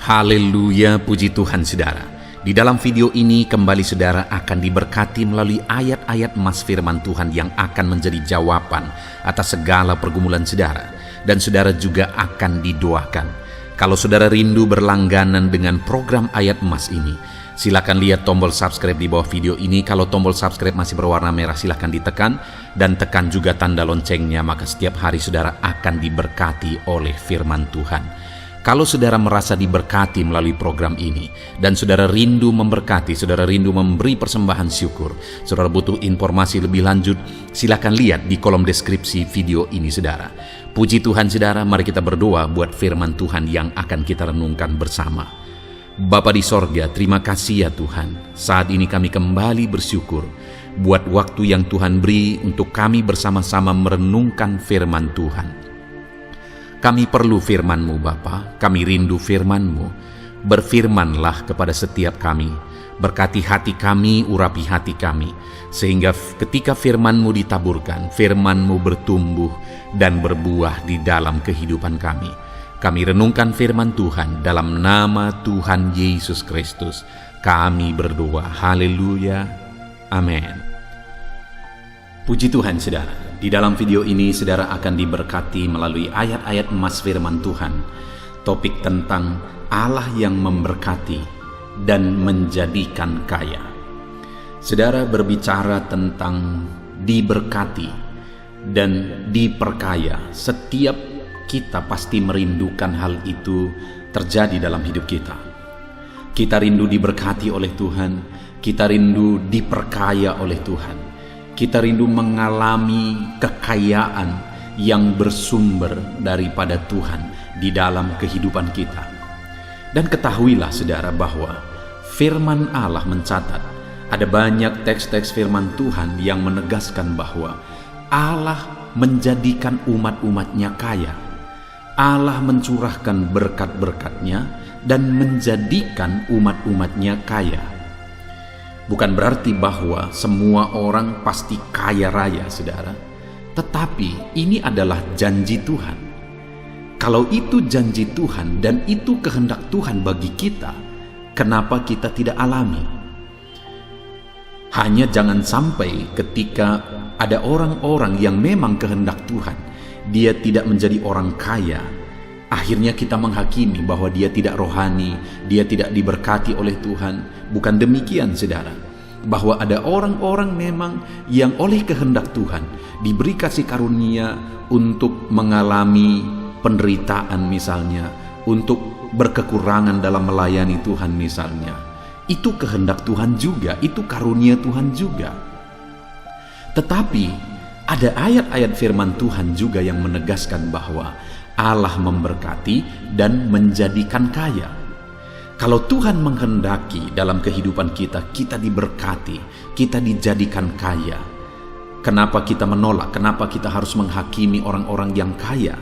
Haleluya, puji Tuhan saudara. Di dalam video ini kembali saudara akan diberkati melalui ayat-ayat emas firman Tuhan yang akan menjadi jawaban atas segala pergumulan saudara. Dan saudara juga akan didoakan. Kalau saudara rindu berlangganan dengan program ayat emas ini, silakan lihat tombol subscribe di bawah video ini. Kalau tombol subscribe masih berwarna merah, silakan ditekan. Dan tekan juga tanda loncengnya, maka setiap hari saudara akan diberkati oleh firman Tuhan. Kalau saudara merasa diberkati melalui program ini, dan saudara rindu memberkati, saudara rindu memberi persembahan syukur, saudara butuh informasi lebih lanjut, silakan lihat di kolom deskripsi video ini saudara. Puji Tuhan saudara, mari kita berdoa buat firman Tuhan yang akan kita renungkan bersama. Bapa di sorga, terima kasih ya Tuhan. Saat ini kami kembali bersyukur buat waktu yang Tuhan beri untuk kami bersama-sama merenungkan firman Tuhan. Kami perlu firman-Mu Bapa, kami rindu firman-Mu. Berfirmanlah kepada setiap kami, berkati hati kami, urapi hati kami, sehingga ketika firman-Mu ditaburkan, firman-Mu bertumbuh dan berbuah di dalam kehidupan kami. Kami renungkan firman Tuhan dalam nama Tuhan Yesus Kristus. Kami berdoa, haleluya, amin. Puji Tuhan saudara. Di dalam video ini saudara akan diberkati melalui ayat-ayat emas firman Tuhan. Topik tentang Allah yang memberkati dan menjadikan kaya. Saudara berbicara tentang diberkati dan diperkaya. Setiap kita pasti merindukan hal itu terjadi dalam hidup kita. Kita rindu diberkati oleh Tuhan. Kita rindu diperkaya oleh Tuhan. Kita rindu mengalami kekayaan yang bersumber daripada Tuhan di dalam kehidupan kita. Dan ketahuilah saudara bahwa firman Allah mencatat ada banyak teks-teks firman Tuhan yang menegaskan bahwa Allah menjadikan umat-umatnya kaya. Allah mencurahkan berkat-berkatnya dan menjadikan umat-umatnya kaya. Bukan berarti bahwa semua orang pasti kaya raya, saudara. Tetapi ini adalah janji Tuhan. Kalau itu janji Tuhan dan itu kehendak Tuhan bagi kita, kenapa kita tidak alami? Hanya jangan sampai ketika ada orang-orang yang memang kehendak Tuhan, dia tidak menjadi orang kaya, akhirnya kita menghakimi bahwa dia tidak rohani, dia tidak diberkati oleh Tuhan. Bukan demikian saudara, bahwa ada orang-orang memang yang oleh kehendak Tuhan diberi kasih karunia untuk mengalami penderitaan misalnya, untuk berkekurangan dalam melayani Tuhan misalnya. Itu kehendak Tuhan juga, itu karunia Tuhan juga. Tetapi ada ayat-ayat firman Tuhan juga yang menegaskan bahwa Allah memberkati dan menjadikan kaya. Kalau Tuhan menghendaki dalam kehidupan kita, kita diberkati, kita dijadikan kaya. Kenapa kita menolak? Kenapa kita harus menghakimi orang-orang yang kaya?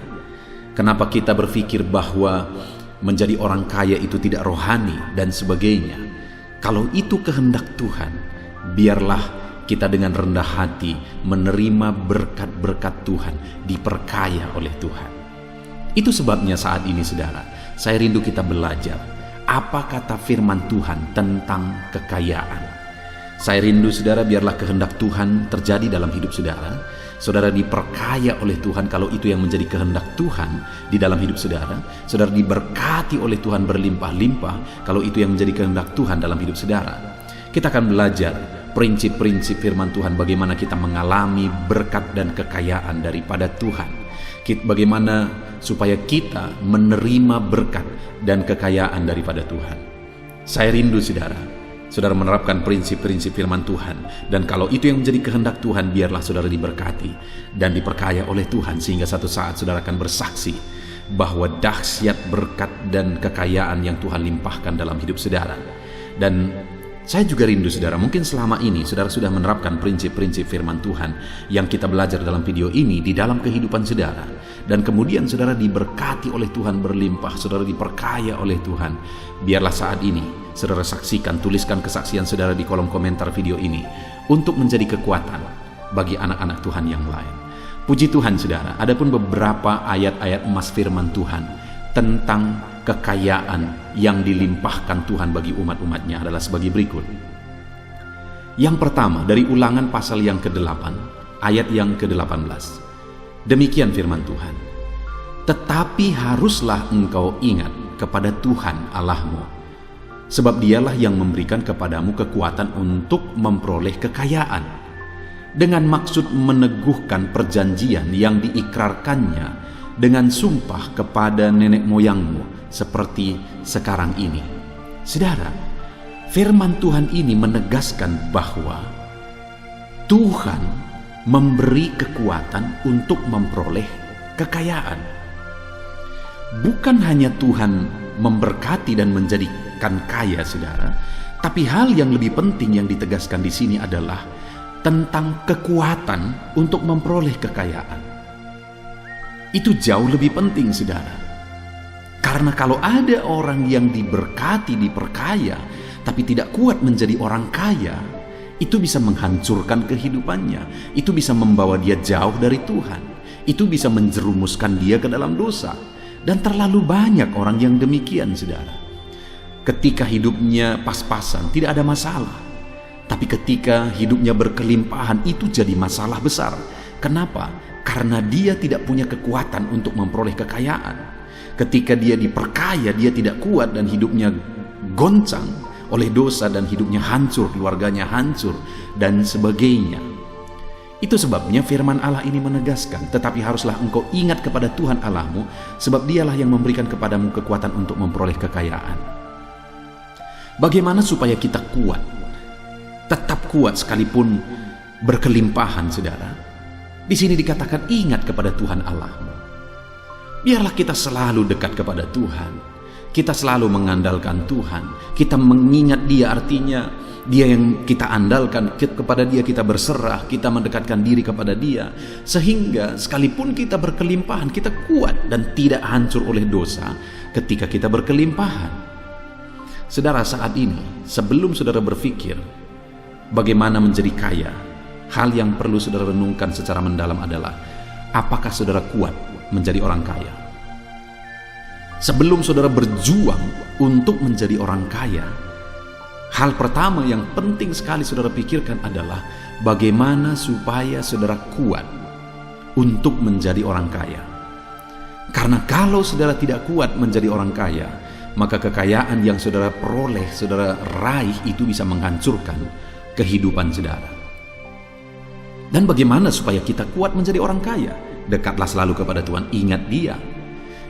Kenapa kita berpikir bahwa menjadi orang kaya itu tidak rohani dan sebagainya? Kalau itu kehendak Tuhan, biarlah kita dengan rendah hati menerima berkat-berkat Tuhan, diperkaya oleh Tuhan. Itu sebabnya saat ini saudara, saya rindu kita belajar apa kata firman Tuhan tentang kekayaan. Saya rindu saudara biarlah kehendak Tuhan terjadi dalam hidup saudara. Saudara diperkaya oleh Tuhan kalau itu yang menjadi kehendak Tuhan di dalam hidup saudara. Saudara diberkati oleh Tuhan berlimpah-limpah kalau itu yang menjadi kehendak Tuhan dalam hidup saudara. Kita akan belajar prinsip-prinsip firman Tuhan, bagaimana kita mengalami berkat dan kekayaan daripada Tuhan. Bagaimana supaya kita menerima berkat dan kekayaan daripada Tuhan. Saya rindu saudara menerapkan prinsip-prinsip firman Tuhan. Dan kalau itu yang menjadi kehendak Tuhan, biarlah saudara diberkati dan diperkaya oleh Tuhan, sehingga satu saat saudara akan bersaksi bahwa dahsyat berkat dan kekayaan yang Tuhan limpahkan dalam hidup saudara. Dan saya juga rindu saudara, mungkin selama ini saudara sudah menerapkan prinsip-prinsip firman Tuhan yang kita belajar dalam video ini di dalam kehidupan saudara. Dan kemudian saudara diberkati oleh Tuhan berlimpah, saudara diperkaya oleh Tuhan. Biarlah saat ini saudara saksikan, tuliskan kesaksian saudara di kolom komentar video ini untuk menjadi kekuatan bagi anak-anak Tuhan yang lain. Puji Tuhan saudara, adapun beberapa ayat-ayat emas firman Tuhan tentang kekayaan yang dilimpahkan Tuhan bagi umat-umatnya adalah sebagai berikut. Yang pertama, dari Ulangan pasal yang ke-8, ayat yang ke-18. Demikian firman Tuhan. Tetapi haruslah engkau ingat kepada Tuhan Allahmu, sebab dialah yang memberikan kepadamu kekuatan untuk memperoleh kekayaan, dengan maksud meneguhkan perjanjian yang diikrarkannya dengan sumpah kepada nenek moyangmu seperti sekarang ini. Saudara, firman Tuhan ini menegaskan bahwa Tuhan memberi kekuatan untuk memperoleh kekayaan. Bukan hanya Tuhan memberkati dan menjadikan kaya, saudara, tapi hal yang lebih penting yang ditegaskan di sini adalah tentang kekuatan untuk memperoleh kekayaan. Itu jauh lebih penting, saudara. Karena kalau ada orang yang diberkati, diperkaya, tapi tidak kuat menjadi orang kaya, itu bisa menghancurkan kehidupannya. Itu bisa membawa dia jauh dari Tuhan. Itu bisa menjerumuskan dia ke dalam dosa. Dan terlalu banyak orang yang demikian, saudara. Ketika hidupnya pas-pasan, tidak ada masalah. Tapi ketika hidupnya berkelimpahan, itu jadi masalah besar. Kenapa? Karena dia tidak punya kekuatan untuk memperoleh kekayaan. Ketika dia diperkaya, dia tidak kuat dan hidupnya goncang oleh dosa dan hidupnya hancur, keluarganya hancur, dan sebagainya. Itu sebabnya firman Allah ini menegaskan, tetapi haruslah engkau ingat kepada Tuhan Allahmu, sebab dialah yang memberikan kepadamu kekuatan untuk memperoleh kekayaan. Bagaimana supaya kita kuat? Tetap kuat sekalipun berkelimpahan, saudara. Di sini dikatakan ingat kepada Tuhan Allahmu. Biarlah kita selalu dekat kepada Tuhan. Kita selalu mengandalkan Tuhan. Kita mengingat Dia, artinya Dia yang kita andalkan, kepada Dia kita berserah, kita mendekatkan diri kepada Dia, sehingga sekalipun kita berkelimpahan, kita kuat dan tidak hancur oleh dosa ketika kita berkelimpahan. Saudara, saat ini sebelum saudara berpikir bagaimana menjadi kaya, hal yang perlu saudara renungkan secara mendalam adalah, apakah saudara kuat menjadi orang kaya? Sebelum saudara berjuang untuk menjadi orang kaya, hal pertama yang penting sekali saudara pikirkan adalah bagaimana supaya saudara kuat untuk menjadi orang kaya. Karena kalau saudara tidak kuat menjadi orang kaya, maka kekayaan yang saudara peroleh, saudara raih, itu bisa menghancurkan kehidupan saudara. Dan bagaimana supaya kita kuat menjadi orang kaya? Dekatlah selalu kepada Tuhan, ingat Dia.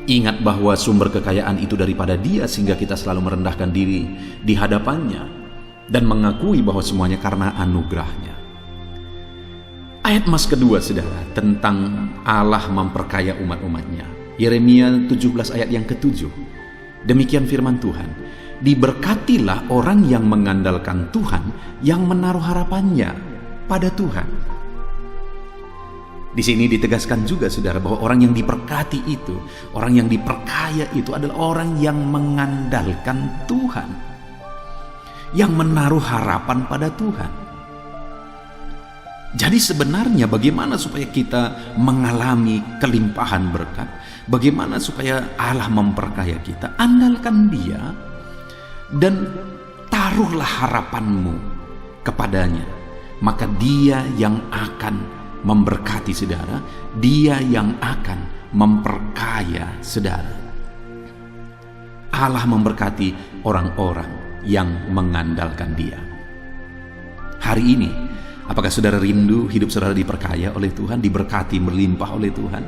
Ingat bahwa sumber kekayaan itu daripada Dia, sehingga kita selalu merendahkan diri di hadapannya dan mengakui bahwa semuanya karena anugerahnya. Ayat mas kedua, saudara, tentang Allah memperkaya umat-umatnya. Yeremia 17 ayat yang ke-7. Demikian firman Tuhan, diberkatilah orang yang mengandalkan Tuhan, yang menaruh harapannya pada Tuhan. Di sini ditegaskan juga, saudara, bahwa orang yang diberkati itu, orang yang diperkaya itu adalah orang yang mengandalkan Tuhan, yang menaruh harapan pada Tuhan. Jadi sebenarnya bagaimana supaya kita mengalami kelimpahan berkat? Bagaimana supaya Allah memperkaya kita? Andalkan Dia dan taruhlah harapanmu kepadanya. Maka Dia yang akan memberkati saudara, Dia yang akan memperkaya saudara. Allah memberkati orang-orang yang mengandalkan Dia. Hari ini, apakah saudara rindu hidup saudara diperkaya oleh Tuhan, diberkati, melimpah oleh Tuhan?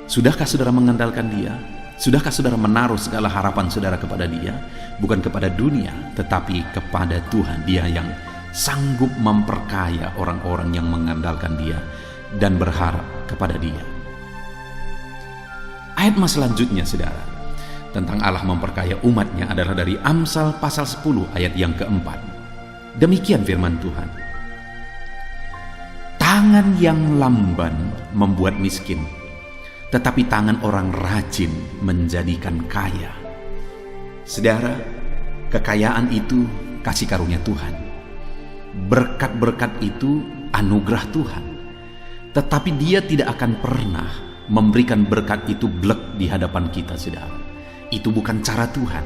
Sudahkah saudara mengandalkan Dia? Sudahkah saudara menaruh segala harapan saudara kepada Dia? Bukan kepada dunia, tetapi kepada Tuhan. Dia yang sanggup memperkaya orang-orang yang mengandalkan Dia dan berharap kepada Dia. Ayat mas selanjutnya, saudara, tentang Allah memperkaya umatnya adalah dari Amsal pasal 10 ayat yang keempat. Demikian firman Tuhan, tangan yang lamban membuat miskin, tetapi tangan orang rajin menjadikan kaya. Saudara, kekayaan itu kasih karunia Tuhan. Berkat-berkat itu anugerah Tuhan. Tetapi Dia tidak akan pernah memberikan berkat itu blek di hadapan kita, saudara. Itu bukan cara Tuhan.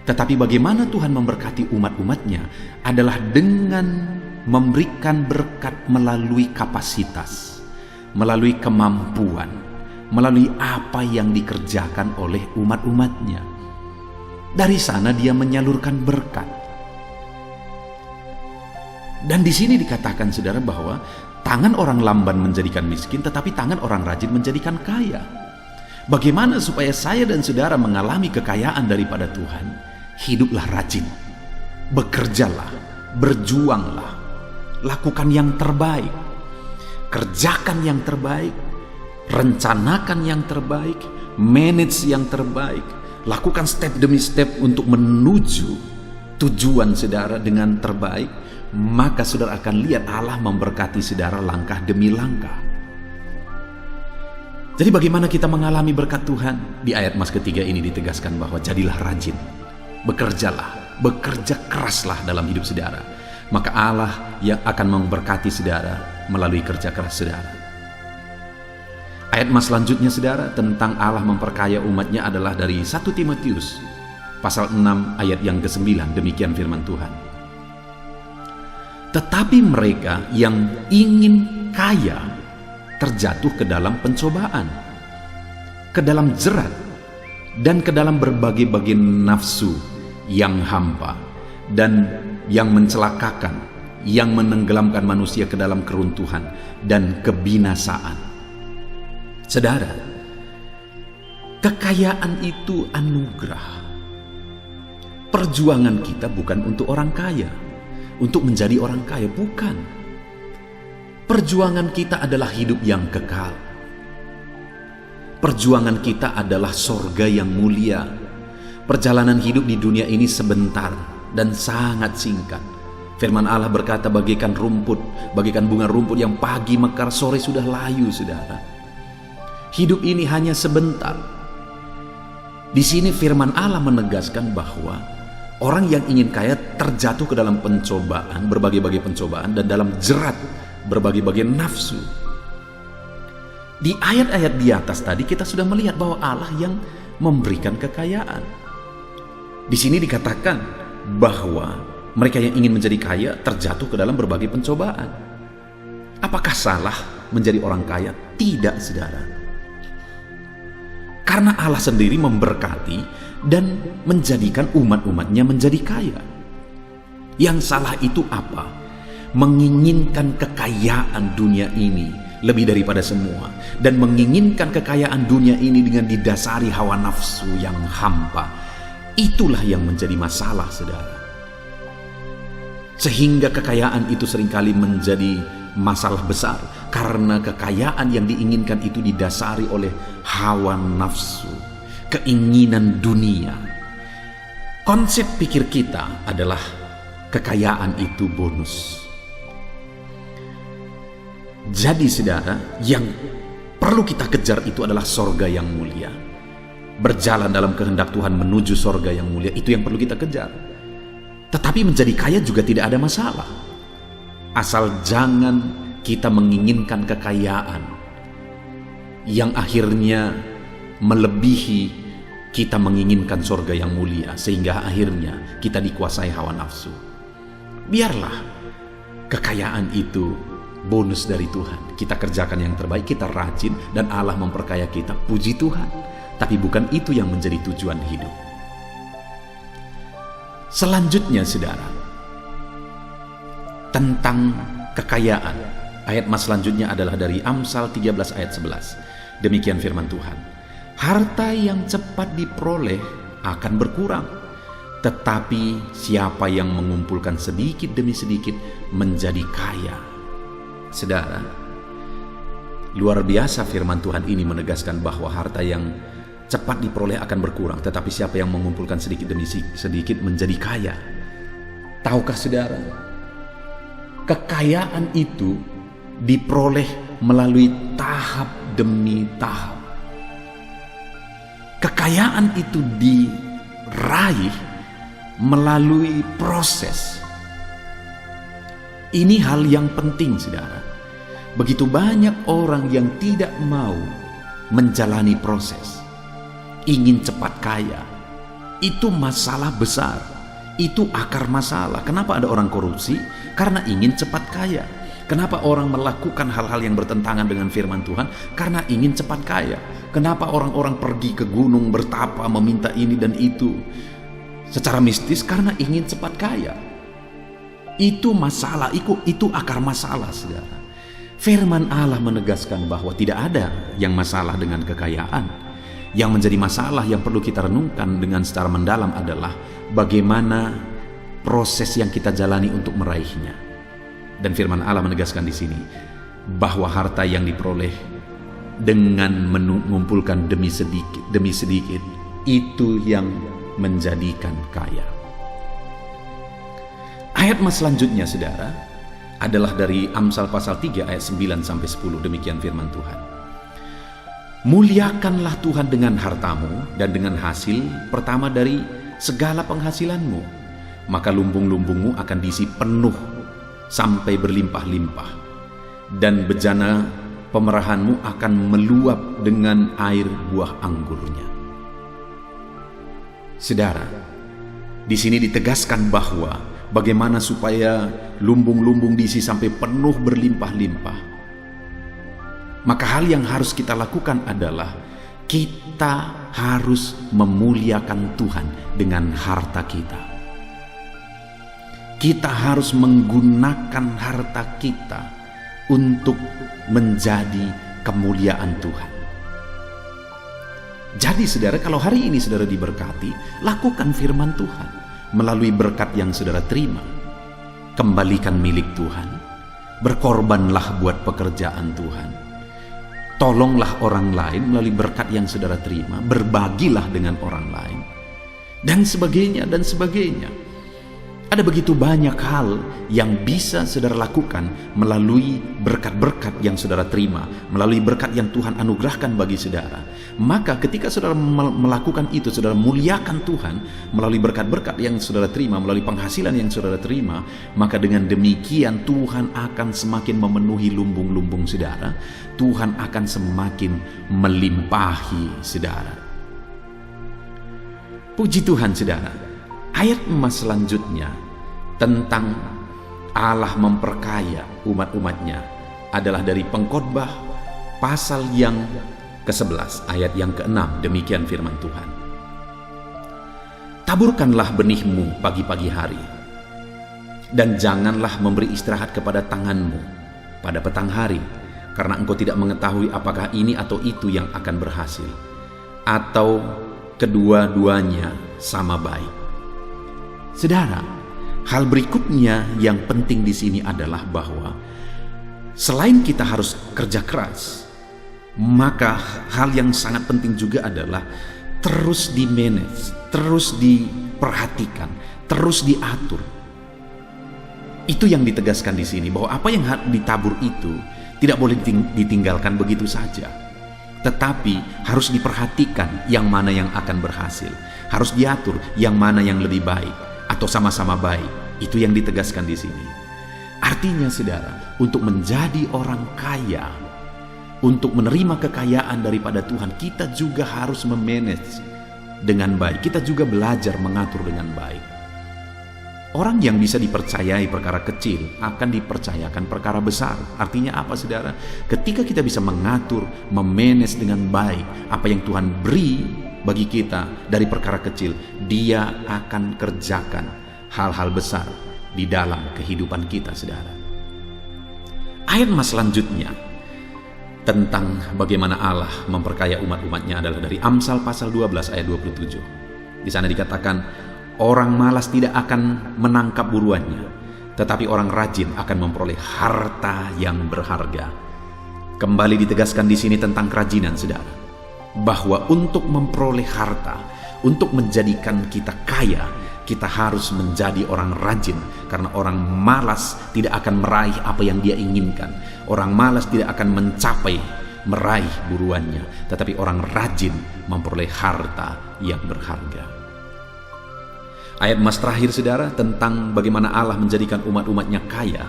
Tetapi bagaimana Tuhan memberkati umat-umatnya adalah dengan memberikan berkat melalui kapasitas, melalui kemampuan, melalui apa yang dikerjakan oleh umat-umatnya. Dari sana dia menyalurkan berkat. Dan di sini dikatakan saudara bahwa tangan orang lamban menjadikan miskin, tetapi tangan orang rajin menjadikan kaya. Bagaimana supaya saya dan saudara mengalami kekayaan daripada Tuhan? Hiduplah rajin, bekerjalah, berjuanglah, lakukan yang terbaik, kerjakan yang terbaik, rencanakan yang terbaik, manage yang terbaik, lakukan step demi step untuk menuju tujuan saudara dengan terbaik. Maka saudara akan lihat Allah memberkati saudara langkah demi langkah. Jadi bagaimana kita mengalami berkat Tuhan? Di ayat mas ketiga ini ditegaskan bahwa jadilah rajin, bekerjalah, bekerja keraslah dalam hidup saudara. Maka Allah yang akan memberkati saudara melalui kerja keras saudara. Ayat mas selanjutnya saudara tentang Allah memperkaya umatnya adalah dari 1 Timotius pasal 6 ayat yang ke-9. Demikian firman Tuhan. Tetapi mereka yang ingin kaya terjatuh ke dalam pencobaan, ke dalam jerat, dan ke dalam berbagai-bagai nafsu yang hampa dan yang mencelakakan, yang menenggelamkan manusia ke dalam keruntuhan dan kebinasaan. Saudara, kekayaan itu anugerah. Perjuangan kita bukan untuk orang kaya, untuk menjadi orang kaya, bukan. Perjuangan kita adalah hidup yang kekal. Perjuangan kita adalah sorga yang mulia. Perjalanan hidup di dunia ini sebentar dan sangat singkat. Firman Allah berkata, bagaikan rumput, bagaikan bunga rumput yang pagi mekar, sore sudah layu, saudara. Hidup ini hanya sebentar. Di sini firman Allah menegaskan bahwa orang yang ingin kaya terjatuh ke dalam pencobaan, berbagai-bagai pencobaan, dan dalam jerat berbagai-bagai nafsu. Di ayat-ayat di atas tadi kita sudah melihat bahwa Allah yang memberikan kekayaan. Di sini dikatakan bahwa mereka yang ingin menjadi kaya terjatuh ke dalam berbagai pencobaan. Apakah salah menjadi orang kaya? Tidak, saudara. Karena Allah sendiri memberkati dan menjadikan umat-umatnya menjadi kaya. Yang salah itu apa? Menginginkan kekayaan dunia ini lebih daripada semua, dan menginginkan kekayaan dunia ini dengan didasari hawa nafsu yang hampa. Itulah yang menjadi masalah, saudara. Sehingga kekayaan itu seringkali menjadi masalah besar karena kekayaan yang diinginkan itu didasari oleh hawa nafsu, keinginan dunia. Konsep pikir kita adalah kekayaan itu bonus. Jadi saudara, yang perlu kita kejar itu adalah sorga yang mulia. Berjalan dalam kehendak Tuhan menuju sorga yang mulia, itu yang perlu kita kejar. Tetapi menjadi kaya juga tidak ada masalah, asal jangan kita menginginkan kekayaan yang akhirnya melebihi kita menginginkan sorga yang mulia, sehingga akhirnya kita dikuasai hawa nafsu. Biarlah kekayaan itu bonus dari Tuhan. Kita kerjakan yang terbaik, kita rajin, dan Allah memperkaya kita. Puji Tuhan. Tapi bukan itu yang menjadi tujuan hidup. Selanjutnya saudara, tentang kekayaan. Ayat mas selanjutnya adalah dari Amsal 13 ayat 11. Demikian firman Tuhan. Harta yang cepat diperoleh akan berkurang, tetapi siapa yang mengumpulkan sedikit demi sedikit menjadi kaya. Saudara, luar biasa firman Tuhan ini menegaskan bahwa harta yang cepat diperoleh akan berkurang, tetapi siapa yang mengumpulkan sedikit demi sedikit menjadi kaya. Tahukah saudara, kekayaan itu diperoleh melalui tahap demi tahap. Kekayaan itu diraih melalui proses. Ini hal yang penting, saudara. Begitu banyak orang yang tidak mau menjalani proses. ingin cepat kaya. Itu masalah besar, itu akar masalah. Kenapa ada orang korupsi? Karena ingin cepat kaya. Kenapa orang melakukan hal-hal yang bertentangan dengan firman Tuhan? Karena ingin cepat kaya. Kenapa orang-orang pergi ke gunung bertapa meminta ini dan itu secara mistis? Karena ingin cepat kaya. Itu masalah, itu akar masalah, saudara. Firman Allah menegaskan bahwa tidak ada yang masalah dengan kekayaan. Yang menjadi masalah yang perlu kita renungkan dengan secara mendalam adalah bagaimana proses yang kita jalani untuk meraihnya. Dan firman Allah menegaskan di sini bahwa harta yang diperoleh dengan mengumpulkan demi sedikit itu yang menjadikan kaya. Ayat selanjutnya, saudara, adalah dari Amsal pasal 3 ayat 9 sampai 10. Demikian firman Tuhan. Muliakanlah Tuhan dengan hartamu dan dengan hasil pertama dari segala penghasilanmu, maka lumbung-lumbungmu akan diisi penuh sampai berlimpah-limpah, dan bejana pemerahanmu akan meluap dengan air buah anggurnya. Saudara, di sini ditegaskan bahwa bagaimana supaya lumbung-lumbung diisi sampai penuh berlimpah-limpah. Maka hal yang harus kita lakukan adalah kita harus memuliakan Tuhan dengan harta kita. Kita harus menggunakan harta kita untuk menjadi kemuliaan Tuhan. Jadi saudara, kalau hari ini saudara diberkati, lakukan firman Tuhan melalui berkat yang saudara terima. Kembalikan milik Tuhan. Berkorbanlah buat pekerjaan Tuhan. Tolonglah orang lain melalui berkat yang saudara terima. Berbagilah dengan orang lain. Dan sebagainya, dan sebagainya. Ada begitu banyak hal yang bisa saudara lakukan melalui berkat-berkat yang saudara terima, melalui berkat yang Tuhan anugerahkan bagi saudara. Maka ketika saudara melakukan itu, saudara muliakan Tuhan melalui berkat-berkat yang saudara terima, melalui penghasilan yang saudara terima, maka dengan demikian Tuhan akan semakin memenuhi lumbung-lumbung saudara. Tuhan akan semakin melimpahi saudara. Puji Tuhan, saudara. Ayat emas selanjutnya tentang Allah memperkaya umat-umatnya adalah dari Pengkhotbah pasal yang ke-11 ayat yang ke-6. Demikian firman Tuhan. Taburkanlah benihmu pagi-pagi hari, dan janganlah memberi istirahat kepada tanganmu pada petang hari, karena engkau tidak mengetahui apakah ini atau itu yang akan berhasil, atau kedua-duanya sama baik. Saudara, hal berikutnya yang penting di sini adalah bahwa selain kita harus kerja keras, maka hal yang sangat penting juga adalah terus di-manage, terus diperhatikan, terus diatur. Itu yang ditegaskan di sini, bahwa apa yang ditabur itu tidak boleh ditinggalkan begitu saja, tetapi harus diperhatikan yang mana yang akan berhasil, harus diatur yang mana yang lebih baik atau sama-sama baik. Itu yang ditegaskan di sini. Artinya saudara, untuk menjadi orang kaya, untuk menerima kekayaan daripada Tuhan, kita juga harus memanage dengan baik. Kita juga belajar mengatur dengan baik. Orang yang bisa dipercayai perkara kecil akan dipercayakan perkara besar. Artinya apa, saudara? Ketika kita bisa mengatur, memanage dengan baik apa yang Tuhan beri bagi kita dari perkara kecil, Dia akan kerjakan hal-hal besar di dalam kehidupan kita, saudara. Ayat selanjutnya tentang bagaimana Allah memperkaya umat-umatnya adalah dari Amsal pasal 12 ayat 27. Di sana dikatakan, orang malas tidak akan menangkap buruannya, tetapi orang rajin akan memperoleh harta yang berharga. Kembali ditegaskan di sini tentang kerajinan, saudara, bahwa untuk memperoleh harta, untuk menjadikan kita kaya, kita harus menjadi orang rajin. Karena orang malas tidak akan meraih apa yang dia inginkan. Orang malas tidak akan meraih buruannya, tetapi orang rajin memperoleh harta yang berharga. Ayat emas terakhir, saudara, tentang bagaimana Allah menjadikan umat-umatnya kaya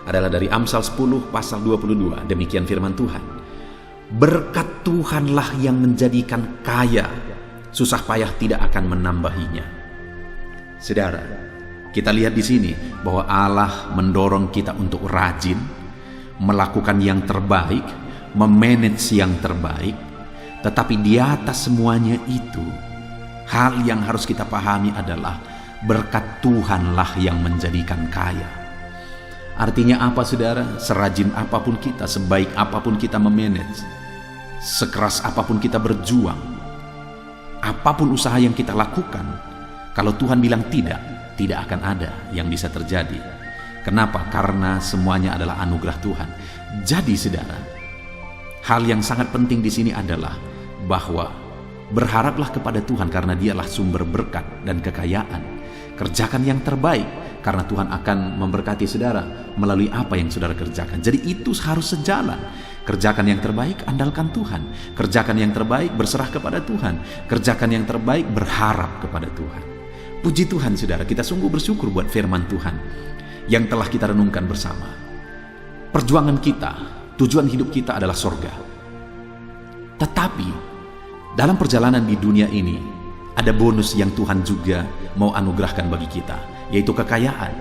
adalah dari Amsal 10 pasal 22. Demikian firman Tuhan. Berkat Tuhanlah yang menjadikan kaya susah payah tidak akan menambahinya. Saudara, kita lihat di sini bahwa Allah mendorong kita untuk rajin, melakukan yang terbaik, memanage yang terbaik. Tetapi di atas semuanya itu, hal yang harus kita pahami adalah berkat Tuhanlah yang menjadikan kaya. Artinya apa, saudara? Serajin apapun kita, sebaik apapun kita memanage, sekeras apapun kita berjuang, apapun usaha yang kita lakukan, kalau Tuhan bilang tidak akan ada yang bisa terjadi. Kenapa? Karena semuanya adalah anugerah Tuhan. Jadi saudara, hal yang sangat penting di sini adalah bahwa berharaplah kepada Tuhan karena Dialah sumber berkat dan kekayaan. Kerjakan yang terbaik karena Tuhan akan memberkati saudara melalui apa yang saudara kerjakan. Jadi itu harus sejalan. Kerjakan yang terbaik, andalkan Tuhan. Kerjakan yang terbaik, berserah kepada Tuhan. Kerjakan yang terbaik, berharap kepada Tuhan. Puji Tuhan saudara, kita sungguh bersyukur buat firman Tuhan yang telah kita renungkan bersama. Perjuangan kita, tujuan hidup kita adalah sorga. Tetapi dalam perjalanan di dunia ini, ada bonus yang Tuhan juga mau anugerahkan bagi kita, yaitu kekayaan.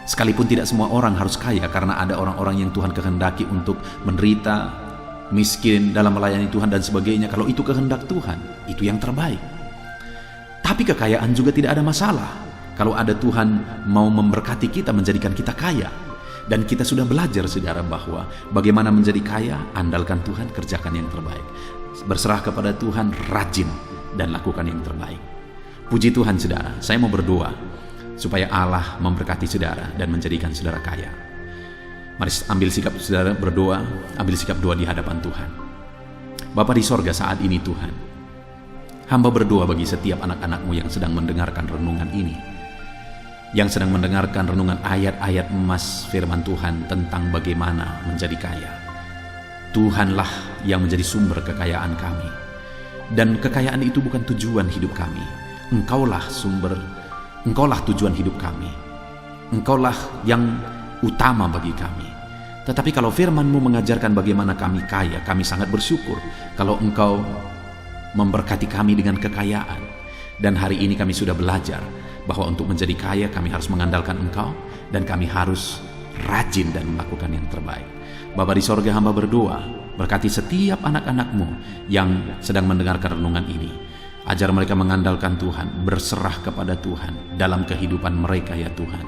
Sekalipun tidak semua orang harus kaya, karena ada orang-orang yang Tuhan kehendaki untuk menderita, miskin dalam melayani Tuhan dan sebagainya. Kalau itu kehendak Tuhan, itu yang terbaik. Tapi kekayaan juga tidak ada masalah. Kalau ada Tuhan mau memberkati kita, menjadikan kita kaya. Dan kita sudah belajar saudara bahwa bagaimana menjadi kaya, andalkan Tuhan, kerjakan yang terbaik. Berserah kepada Tuhan, rajin, dan lakukan yang terbaik. Puji Tuhan saudara, saya mau berdoa supaya Allah memberkati saudara dan menjadikan saudara kaya. Mari ambil sikap saudara berdoa, ambil sikap doa di hadapan Tuhan. Bapa di sorga, saat ini Tuhan, hamba berdoa bagi setiap anak-anak-Mu yang sedang mendengarkan renungan ini, yang sedang mendengarkan renungan ayat-ayat emas firman Tuhan tentang bagaimana menjadi kaya. Tuhanlah yang menjadi sumber kekayaan kami. Dan kekayaan itu bukan tujuan hidup kami. Engkaulah sumber, Engkaulah tujuan hidup kami. Engkaulah yang utama bagi kami. Tetapi kalau firman-Mu mengajarkan bagaimana kami kaya, kami sangat bersyukur kalau Engkau memberkati kami dengan kekayaan. Dan hari ini kami sudah belajar bahwa untuk menjadi kaya kami harus mengandalkan Engkau, dan kami harus rajin dan melakukan yang terbaik. Bapa di sorga, hamba berdoa, berkati setiap anak-anak-Mu yang sedang mendengarkan renungan ini. Ajar mereka mengandalkan Tuhan, berserah kepada Tuhan dalam kehidupan mereka ya Tuhan.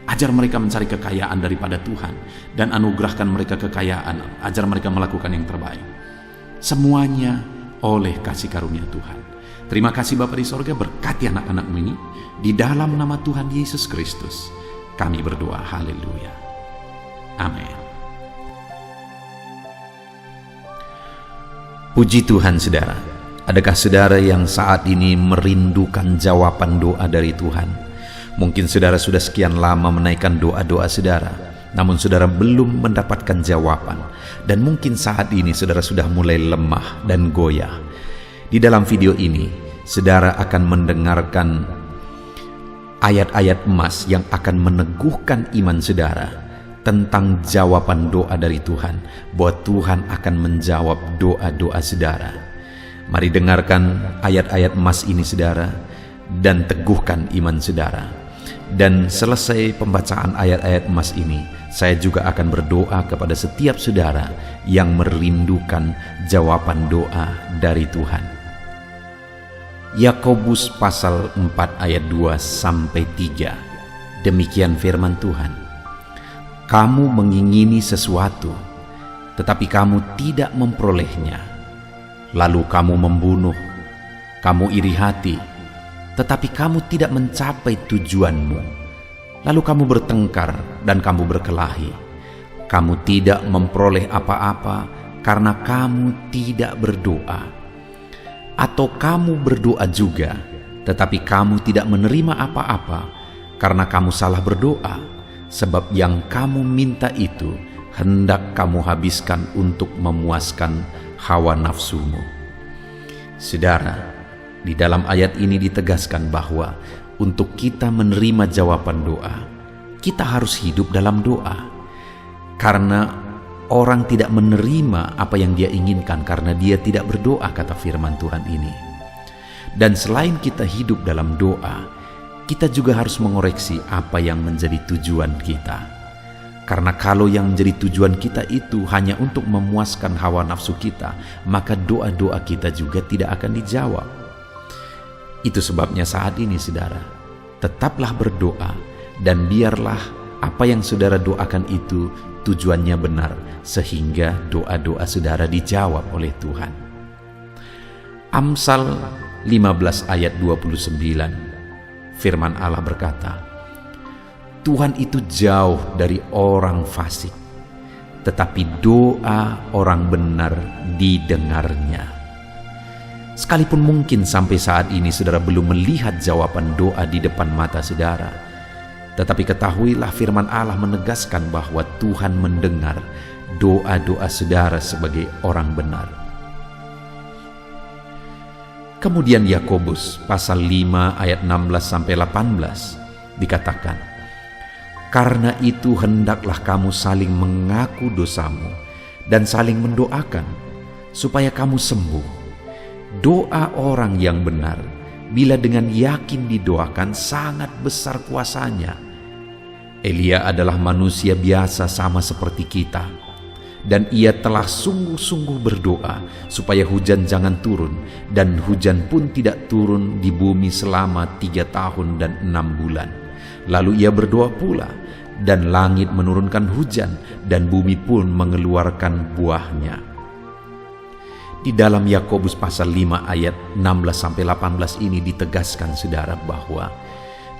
Ajar mereka mencari kekayaan daripada Tuhan dan anugerahkan mereka kekayaan. Ajar mereka melakukan yang terbaik. Semuanya oleh kasih karunia Tuhan. Terima kasih Bapa di sorga, berkati anak-anak-Mu ini. Di dalam nama Tuhan Yesus Kristus kami berdoa, haleluya. Amin. Puji Tuhan saudara. Adakah saudara yang saat ini merindukan jawaban doa dari Tuhan? Mungkin saudara sudah sekian lama menaikkan doa-doa saudara, namun saudara belum mendapatkan jawaban. Dan mungkin saat ini saudara sudah mulai lemah dan goyah. Di dalam video ini, saudara akan mendengarkan ayat-ayat emas yang akan meneguhkan iman saudara tentang jawaban doa dari Tuhan, bahwa Tuhan akan menjawab doa-doa saudara. Mari dengarkan ayat-ayat emas ini saudara, dan teguhkan iman saudara. Dan selesai pembacaan ayat-ayat emas ini, saya juga akan berdoa kepada setiap saudara yang merindukan jawaban doa dari Tuhan. Yakobus pasal 4 ayat 2-3. Demikian firman Tuhan. Kamu mengingini sesuatu, tetapi kamu tidak memperolehnya. Lalu kamu membunuh, kamu iri hati, tetapi kamu tidak mencapai tujuanmu. Lalu kamu bertengkar dan kamu berkelahi. Kamu tidak memperoleh apa-apa karena kamu tidak berdoa. Atau kamu berdoa juga, tetapi kamu tidak menerima apa-apa karena kamu salah berdoa. Sebab yang kamu minta itu hendak kamu habiskan untuk memuaskan hawa nafsumu. Saudara, di dalam ayat ini ditegaskan bahwa untuk kita menerima jawaban doa, kita harus hidup dalam doa. Karena orang tidak menerima apa yang dia inginkan karena dia tidak berdoa, kata firman Tuhan ini. Dan selain kita hidup dalam doa, kita juga harus mengoreksi apa yang menjadi tujuan kita. Karena kalau yang menjadi tujuan kita itu hanya untuk memuaskan hawa nafsu kita, maka doa-doa kita juga tidak akan dijawab. Itu sebabnya saat ini saudara, tetaplah berdoa dan biarlah apa yang saudara doakan itu tujuannya benar, sehingga doa-doa saudara dijawab oleh Tuhan. Amsal 15 ayat 29, firman Allah berkata, Tuhan itu jauh dari orang fasik, tetapi doa orang benar didengarnya. Sekalipun mungkin sampai saat ini saudara belum melihat jawaban doa di depan mata saudara, tetapi ketahuilah firman Allah menegaskan bahwa Tuhan mendengar doa-doa saudara sebagai orang benar. Kemudian Yakobus pasal 5 ayat 16-18 dikatakan, karena itu hendaklah kamu saling mengaku dosamu dan saling mendoakan supaya kamu sembuh. Doa orang yang benar bila dengan yakin didoakan sangat besar kuasanya. Elia adalah manusia biasa sama seperti kita, dan ia telah sungguh-sungguh berdoa supaya hujan jangan turun, dan hujan pun tidak turun di bumi selama 3 tahun dan 6 bulan. Lalu ia berdoa pula, dan langit menurunkan hujan, dan bumi pun mengeluarkan buahnya. Di dalam Yakobus pasal 5 ayat 16-18 ini ditegaskan saudara bahwa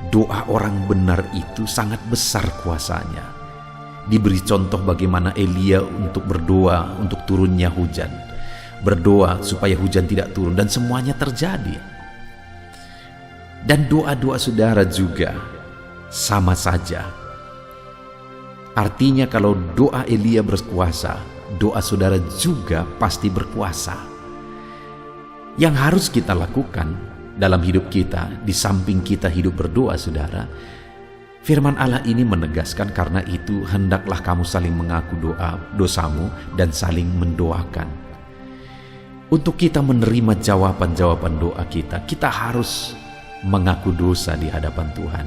doa orang benar itu sangat besar kuasanya. Diberi contoh bagaimana Elia untuk berdoa untuk turunnya hujan, berdoa supaya hujan tidak turun, dan semuanya terjadi. Dan doa-doa saudara juga sama saja. Artinya kalau doa Elia berkuasa, doa saudara juga pasti berkuasa. Yang harus kita lakukan dalam hidup kita, di samping kita hidup berdoa saudara, firman Allah ini menegaskan, karena itu hendaklah kamu saling mengaku dosamu dan saling mendoakan. Untuk kita menerima jawaban-jawaban doa kita, kita harus mengaku dosa di hadapan Tuhan.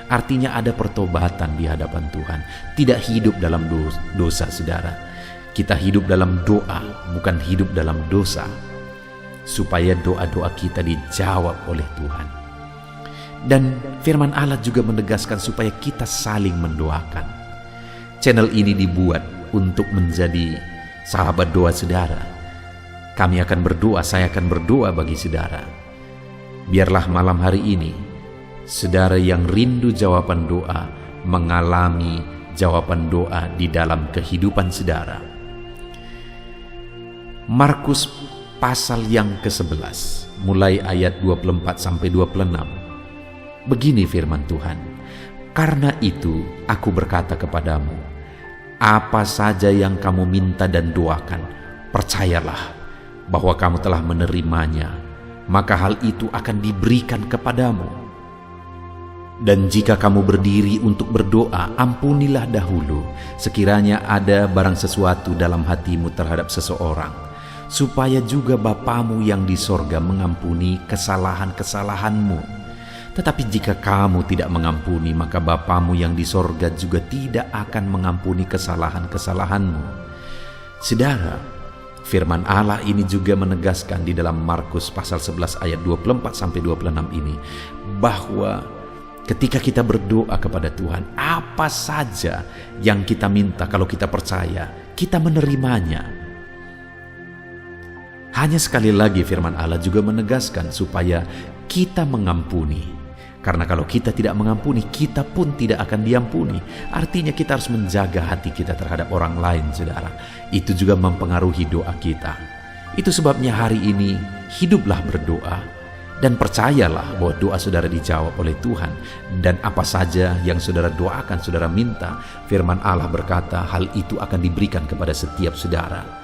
Artinya ada pertobatan di hadapan Tuhan, tidak hidup dalam dosa saudara. Kita hidup dalam doa, bukan hidup dalam dosa, supaya doa-doa kita dijawab oleh Tuhan. Dan firman Allah juga menegaskan supaya kita saling mendoakan. Channel ini dibuat untuk menjadi sahabat doa saudara. Kami akan berdoa, saya akan berdoa bagi saudara. Biarlah malam hari ini, saudara yang rindu jawaban doa, mengalami jawaban doa di dalam kehidupan saudara. Markus pasal yang ke-11, mulai ayat 24-26. Begini firman Tuhan, karena itu aku berkata kepadamu, apa saja yang kamu minta dan doakan, percayalah bahwa kamu telah menerimanya, maka hal itu akan diberikan kepadamu. Dan jika kamu berdiri untuk berdoa, ampunilah dahulu sekiranya ada barang sesuatu dalam hatimu terhadap seseorang, supaya juga Bapamu yang di sorga mengampuni kesalahan-kesalahanmu. Tetapi jika kamu tidak mengampuni, maka Bapamu yang di sorga juga tidak akan mengampuni kesalahan-kesalahanmu. Saudara, firman Allah ini juga menegaskan di dalam Markus pasal 11 ayat 24-26 ini, bahwa ketika kita berdoa kepada Tuhan, apa saja yang kita minta, kalau kita percaya, kita menerimanya. Hanya sekali lagi firman Allah juga menegaskan supaya kita mengampuni. Karena kalau kita tidak mengampuni, kita pun tidak akan diampuni. Artinya kita harus menjaga hati kita terhadap orang lain, saudara. Itu juga mempengaruhi doa kita. Itu sebabnya hari ini hiduplah berdoa dan percayalah bahwa doa saudara dijawab oleh Tuhan. Dan apa saja yang saudara doakan, saudara minta, firman Allah berkata hal itu akan diberikan kepada setiap saudara.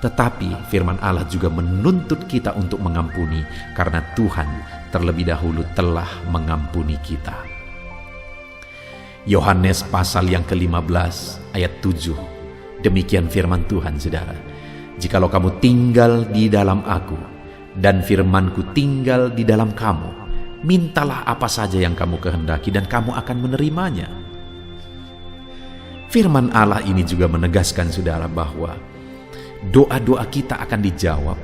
Tetapi firman Allah juga menuntut kita untuk mengampuni, karena Tuhan terlebih dahulu telah mengampuni kita. Yohanes pasal yang ke-15 ayat 7 Demikian firman Tuhan, saudara. Jikalau kamu tinggal di dalam aku, dan firman-Ku tinggal di dalam kamu, mintalah apa saja yang kamu kehendaki dan kamu akan menerimanya. Firman Allah ini juga menegaskan, saudara, bahwa doa-doa kita akan dijawab.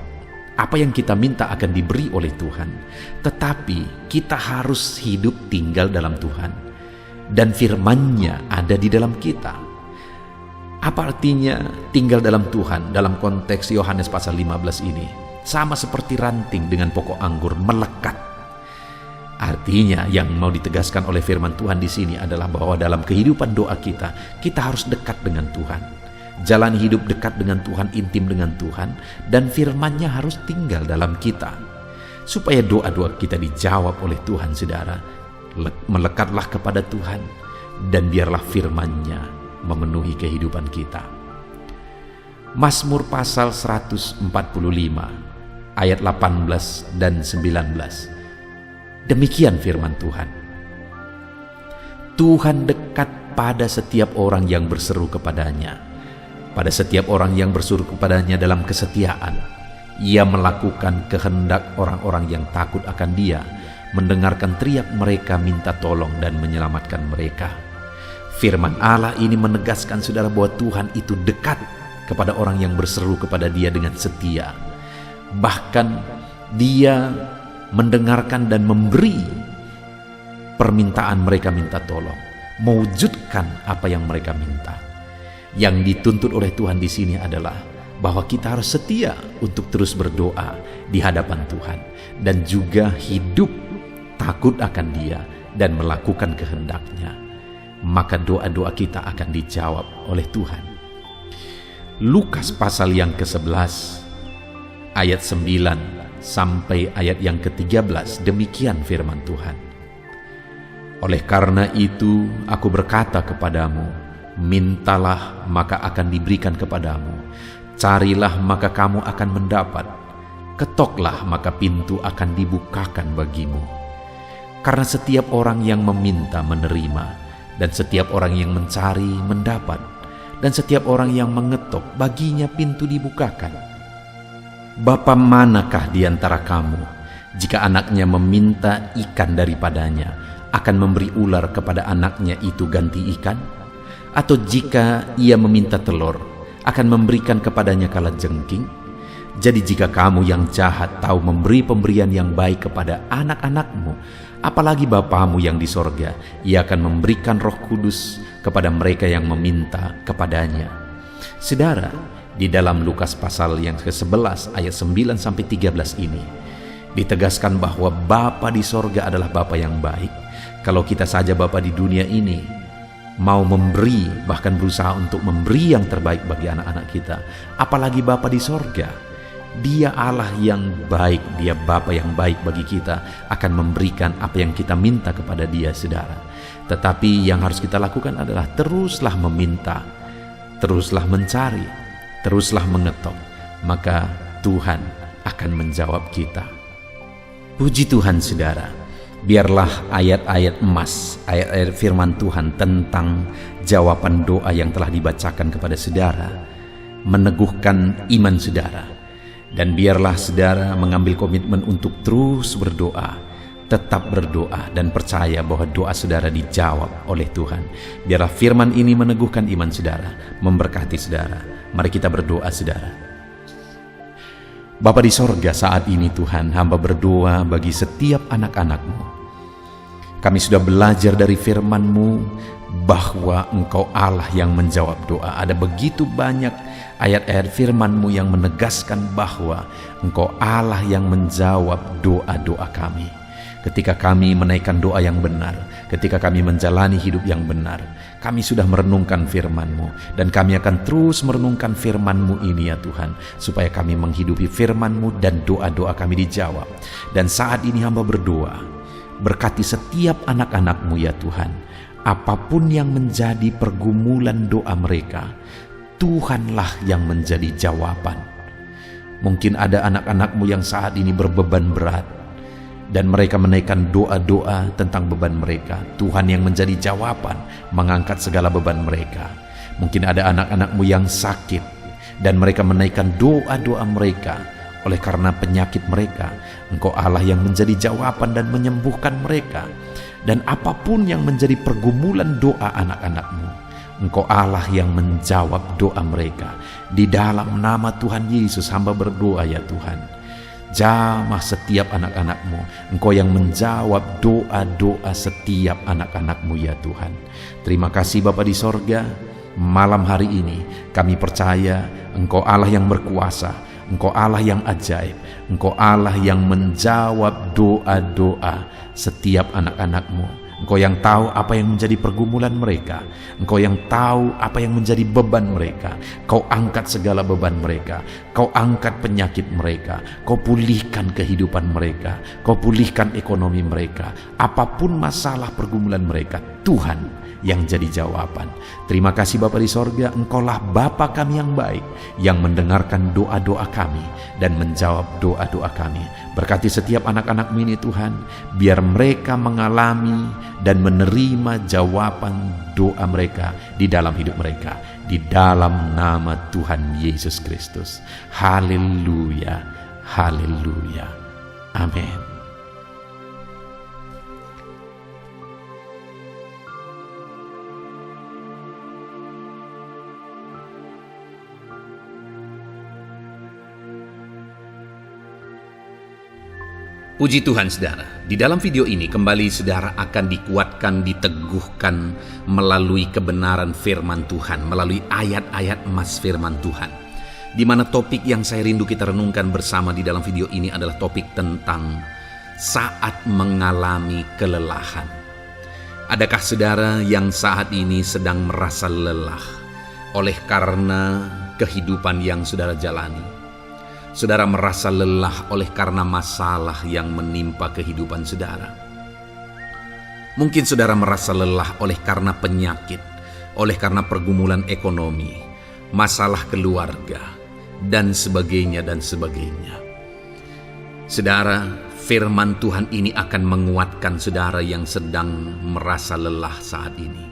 Apa yang kita minta akan diberi oleh Tuhan. Tetapi kita harus hidup tinggal dalam Tuhan. Dan firman-Nya ada di dalam kita. Apa artinya tinggal dalam Tuhan dalam konteks Yohanes pasal 15 ini? Sama seperti ranting dengan pokok anggur melekat. Artinya yang mau ditegaskan oleh firman Tuhan di sini adalah bahwa dalam kehidupan doa kita harus dekat dengan Tuhan. Jalan hidup dekat dengan Tuhan, intim dengan Tuhan, dan firman-Nya harus tinggal dalam kita. Supaya doa-doa kita dijawab oleh Tuhan, saudara, melekatlah kepada Tuhan, dan biarlah firman-Nya memenuhi kehidupan kita. Mazmur pasal 145 ayat 18 dan 19. Demikian firman Tuhan. Tuhan dekat pada setiap orang yang berseru kepadanya. Pada setiap orang yang berseru kepadanya dalam kesetiaan. Ia melakukan kehendak orang-orang yang takut akan Dia, mendengarkan teriak mereka minta tolong dan menyelamatkan mereka. Firman Allah ini menegaskan, saudara, bahwa Tuhan itu dekat kepada orang yang berseru kepada Dia dengan setia. Bahkan Dia mendengarkan dan memberi permintaan mereka minta tolong, mewujudkan apa yang mereka minta. Yang dituntut oleh Tuhan di sini adalah bahwa kita harus setia untuk terus berdoa di hadapan Tuhan dan juga hidup takut akan Dia dan melakukan kehendak-Nya. Maka doa-doa kita akan dijawab oleh Tuhan. Lukas pasal yang ke-11 ayat 9 sampai ayat yang ke-13, demikian firman Tuhan. Oleh karena itu aku berkata kepadamu, mintalah maka akan diberikan kepadamu, carilah maka kamu akan mendapat, ketoklah maka pintu akan dibukakan bagimu. Karena setiap orang yang meminta menerima, dan setiap orang yang mencari mendapat, dan setiap orang yang mengetok baginya pintu dibukakan. Bapa manakah di antara kamu, jika anaknya meminta ikan daripadanya, akan memberi ular kepada anaknya itu ganti ikan? Atau jika ia meminta telur, akan memberikan kepadanya kalajengking? Jadi jika kamu yang jahat tahu memberi pemberian yang baik kepada anak-anakmu, apalagi Bapamu yang di sorga, Ia akan memberikan Roh Kudus kepada mereka yang meminta kepadanya. Saudara, di dalam Lukas pasal yang ke-11 ayat 9 sampai 13 ini ditegaskan bahwa Bapa di sorga adalah Bapa yang baik. Kalau kita saja Bapa di dunia ini mau memberi, bahkan berusaha untuk memberi yang terbaik bagi anak-anak kita, apalagi Bapa di sorga. Dia Allah yang baik, Dia Bapa yang baik bagi kita, akan memberikan apa yang kita minta kepada Dia, saudara. Tetapi yang harus kita lakukan adalah teruslah meminta, teruslah mencari, teruslah mengetok, maka Tuhan akan menjawab kita. Puji Tuhan, saudara. Biarlah ayat-ayat emas, ayat-ayat firman Tuhan tentang jawaban doa yang telah dibacakan kepada saudara meneguhkan iman saudara. Dan biarlah saudara mengambil komitmen untuk terus berdoa, tetap berdoa dan percaya bahwa doa saudara dijawab oleh Tuhan. Biarlah firman ini meneguhkan iman saudara, memberkati saudara. Mari kita berdoa, saudara. Bapa di sorga, saat ini Tuhan, hamba berdoa bagi setiap anak-anak-Mu. Kami sudah belajar dari firman-Mu bahwa Engkau Allah yang menjawab doa. Ada begitu banyak ayat-ayat firman-Mu yang menegaskan bahwa Engkau Allah yang menjawab doa-doa kami. Ketika kami menaikkan doa yang benar, ketika kami menjalani hidup yang benar, kami sudah merenungkan firman-Mu, dan kami akan terus merenungkan firman-Mu ini ya Tuhan, supaya kami menghidupi firman-Mu dan doa-doa kami dijawab. Dan saat ini hamba berdoa, berkati setiap anak-anak-Mu ya Tuhan, apapun yang menjadi pergumulan doa mereka, Tuhanlah yang menjadi jawaban. Mungkin ada anak-anak-Mu yang saat ini berbeban berat, dan mereka menaikkan doa-doa tentang beban mereka. Tuhan yang menjadi jawaban, mengangkat segala beban mereka. Mungkin ada anak-anak-Mu yang sakit, dan mereka menaikkan doa-doa mereka. Oleh karena penyakit mereka, Engkau Allah yang menjadi jawaban dan menyembuhkan mereka. Dan apapun yang menjadi pergumulan doa anak-anak-Mu, Engkau Allah yang menjawab doa mereka. Di dalam nama Tuhan Yesus hamba berdoa ya Tuhan. Jamah setiap anak-anak-Mu. Engkau yang menjawab doa-doa setiap anak-anak-Mu ya Tuhan. Terima kasih Bapa di sorga. Malam hari ini kami percaya Engkau Allah yang berkuasa, Engkau Allah yang ajaib, Engkau Allah yang menjawab doa-doa setiap anak-anak-Mu. Engkau yang tahu apa yang menjadi pergumulan mereka. Engkau yang tahu apa yang menjadi beban mereka. Kau angkat segala beban mereka. Kau angkat penyakit mereka. Kau pulihkan kehidupan mereka. Kau pulihkan ekonomi mereka. Apapun masalah pergumulan mereka, Tuhan yang jadi jawaban. Terima kasih Bapa di sorga, Engkaulah Bapa kami yang baik, yang mendengarkan doa-doa kami dan menjawab doa-doa kami. Berkati setiap anak-anak-Mu ini Tuhan, biar mereka mengalami dan menerima jawaban doa mereka di dalam hidup mereka, di dalam nama Tuhan Yesus Kristus. Haleluya, haleluya, amin. Puji Tuhan saudara, di dalam video ini kembali saudara akan dikuatkan, diteguhkan melalui kebenaran firman Tuhan, melalui ayat-ayat emas firman Tuhan. Di mana topik yang saya rindu kita renungkan bersama di dalam video ini adalah topik tentang saat mengalami kelelahan. Adakah saudara yang saat ini sedang merasa lelah oleh karena kehidupan yang saudara jalani? Saudara merasa lelah oleh karena masalah yang menimpa kehidupan saudara. Mungkin saudara merasa lelah oleh karena penyakit, oleh karena pergumulan ekonomi, masalah keluarga, dan sebagainya dan sebagainya. Saudara, firman Tuhan ini akan menguatkan saudara yang sedang merasa lelah saat ini.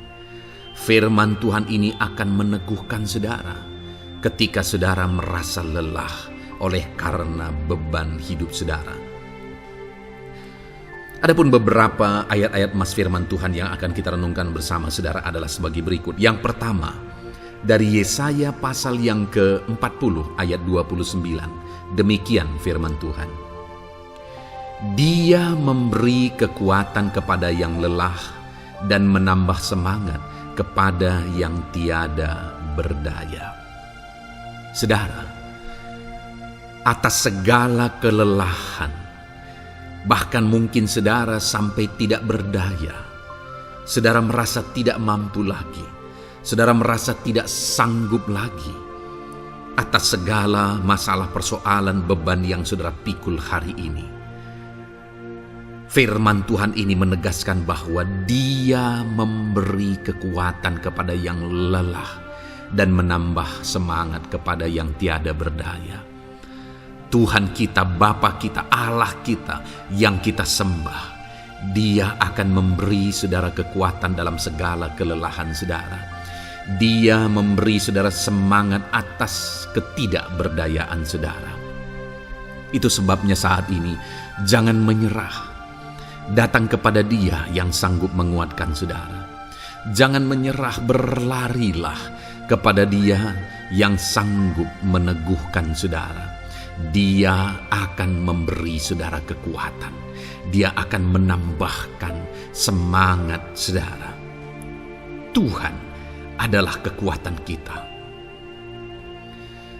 Firman Tuhan ini akan meneguhkan saudara ketika saudara merasa lelah oleh karena beban hidup saudara. Adapun beberapa ayat-ayat emas firman Tuhan yang akan kita renungkan bersama saudara adalah sebagai berikut. Yang pertama, dari Yesaya pasal yang ke-40 ayat 29. Demikian firman Tuhan. Dia memberi kekuatan kepada yang lelah dan menambah semangat kepada yang tiada berdaya. Saudara, atas segala kelelahan, bahkan mungkin saudara sampai tidak berdaya, saudara merasa tidak mampu lagi, saudara merasa tidak sanggup lagi, atas segala masalah persoalan beban yang saudara pikul hari ini. Firman Tuhan ini menegaskan bahwa Dia memberi kekuatan kepada yang lelah dan menambah semangat kepada yang tiada berdaya. Tuhan kita, Bapa kita, Allah kita yang kita sembah, Dia akan memberi saudara kekuatan dalam segala kelelahan saudara. Dia memberi saudara semangat atas ketidakberdayaan saudara. Itu sebabnya saat ini jangan menyerah. Datang kepada Dia yang sanggup menguatkan saudara. Jangan menyerah, berlarilah kepada Dia yang sanggup meneguhkan saudara. Dia akan memberi saudara kekuatan. Dia akan menambahkan semangat saudara. Tuhan adalah kekuatan kita.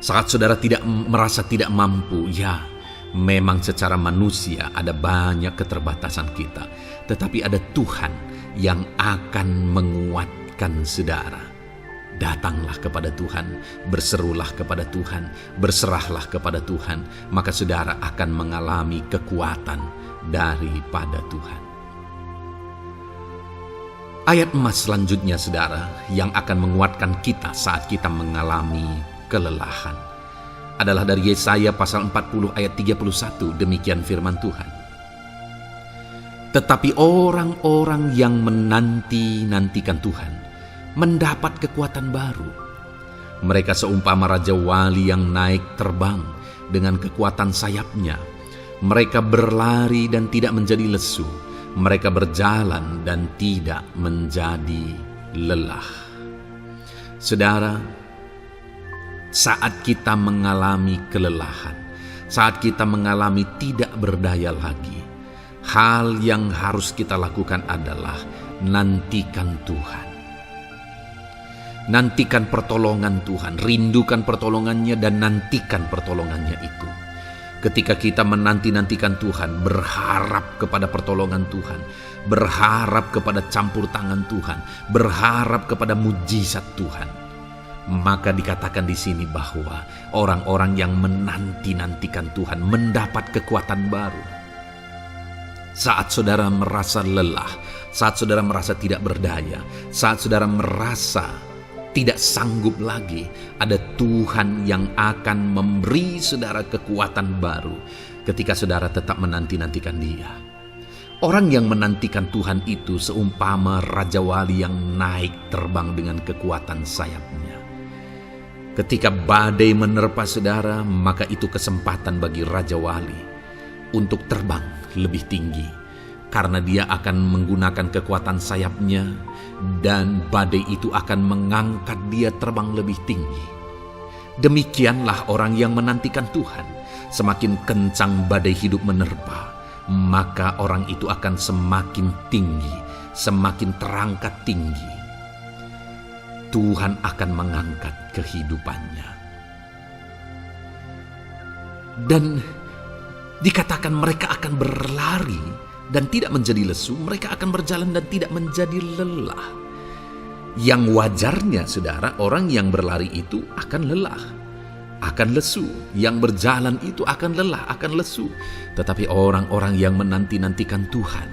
Saat saudara merasa tidak mampu, ya memang secara manusia ada banyak keterbatasan kita. Tetapi ada Tuhan yang akan menguatkan saudara. Datanglah kepada Tuhan, berserulah kepada Tuhan, berserahlah kepada Tuhan, maka saudara akan mengalami kekuatan daripada Tuhan. Ayat emas selanjutnya saudara yang akan menguatkan kita saat kita mengalami kelelahan adalah dari Yesaya pasal 40 ayat 31. Demikian firman Tuhan. Tetapi orang-orang yang menanti-nantikan Tuhan mendapat kekuatan baru. Mereka seumpama raja wali yang naik terbang dengan kekuatan sayapnya. Mereka berlari dan tidak menjadi lesu. Mereka berjalan dan tidak menjadi lelah. Saudara, saat kita mengalami kelelahan, saat kita mengalami tidak berdaya lagi, hal yang harus kita lakukan adalah nantikan Tuhan. Nantikan pertolongan Tuhan, rindukan pertolongannya dan nantikan pertolongannya itu. Ketika kita menanti-nantikan Tuhan, berharap kepada pertolongan Tuhan, berharap kepada campur tangan Tuhan, berharap kepada mujizat Tuhan, maka dikatakan di sini bahwa orang-orang yang menanti-nantikan Tuhan mendapat kekuatan baru. Saat saudara merasa lelah, saat saudara merasa tidak berdaya, saat saudara merasa tidak sanggup lagi, ada Tuhan yang akan memberi saudara kekuatan baru ketika saudara tetap menanti-nantikan Dia. Orang yang menantikan Tuhan itu seumpama Raja Wali yang naik terbang dengan kekuatan sayapnya. Ketika badai menerpa saudara, maka itu kesempatan bagi Raja Wali untuk terbang lebih tinggi, karena dia akan menggunakan kekuatan sayapnya dan badai itu akan mengangkat dia terbang lebih tinggi. Demikianlah orang yang menantikan Tuhan. Semakin kencang badai hidup menerpa, maka orang itu akan semakin tinggi, semakin terangkat tinggi. Tuhan akan mengangkat kehidupannya. Dan dikatakan mereka akan berlari dan tidak menjadi lesu, mereka akan berjalan dan tidak menjadi lelah. Yang wajarnya, saudara, orang yang berlari itu akan lelah, akan lesu. Yang berjalan itu akan lelah, akan lesu. Tetapi orang-orang yang menanti-nantikan Tuhan,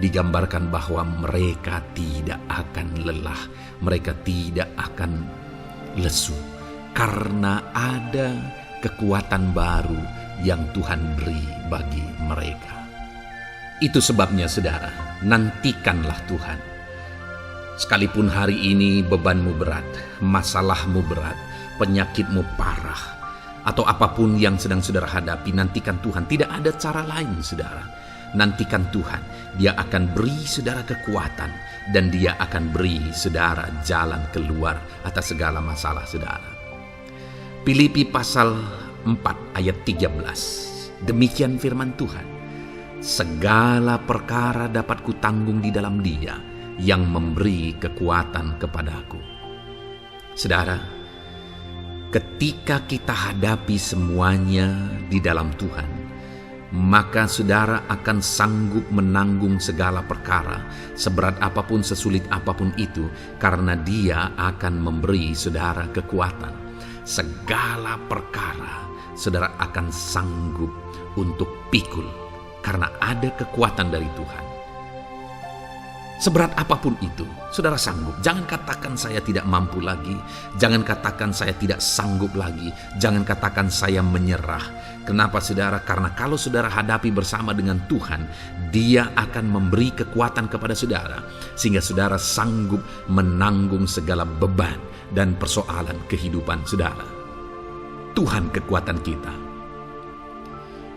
digambarkan bahwa mereka tidak akan lelah, mereka tidak akan lesu, karena ada kekuatan baru yang Tuhan beri bagi mereka. Itu sebabnya saudara, nantikanlah Tuhan. Sekalipun hari ini bebanmu berat, masalahmu berat, penyakitmu parah, atau apapun yang sedang saudara hadapi, nantikan Tuhan. Tidak ada cara lain saudara. Nantikan Tuhan. Dia akan beri saudara kekuatan dan Dia akan beri saudara jalan keluar atas segala masalah saudara. Filipi pasal 4 ayat 13. Demikian firman Tuhan. Segala perkara dapat kutanggung di dalam Dia yang memberi kekuatan kepadaku. Saudara, ketika kita hadapi semuanya di dalam Tuhan, maka saudara akan sanggup menanggung segala perkara, seberat apapun, sesulit apapun itu, karena Dia akan memberi saudara kekuatan. Segala perkara saudara akan sanggup untuk pikul, karena ada kekuatan dari Tuhan. Seberat apapun itu, saudara sanggup. Jangan katakan saya tidak mampu lagi. Jangan katakan saya tidak sanggup lagi. Jangan katakan saya menyerah. Kenapa saudara? Karena kalau saudara hadapi bersama dengan Tuhan, Dia akan memberi kekuatan kepada saudara, sehingga saudara sanggup menanggung segala beban dan persoalan kehidupan saudara. Tuhan kekuatan kita.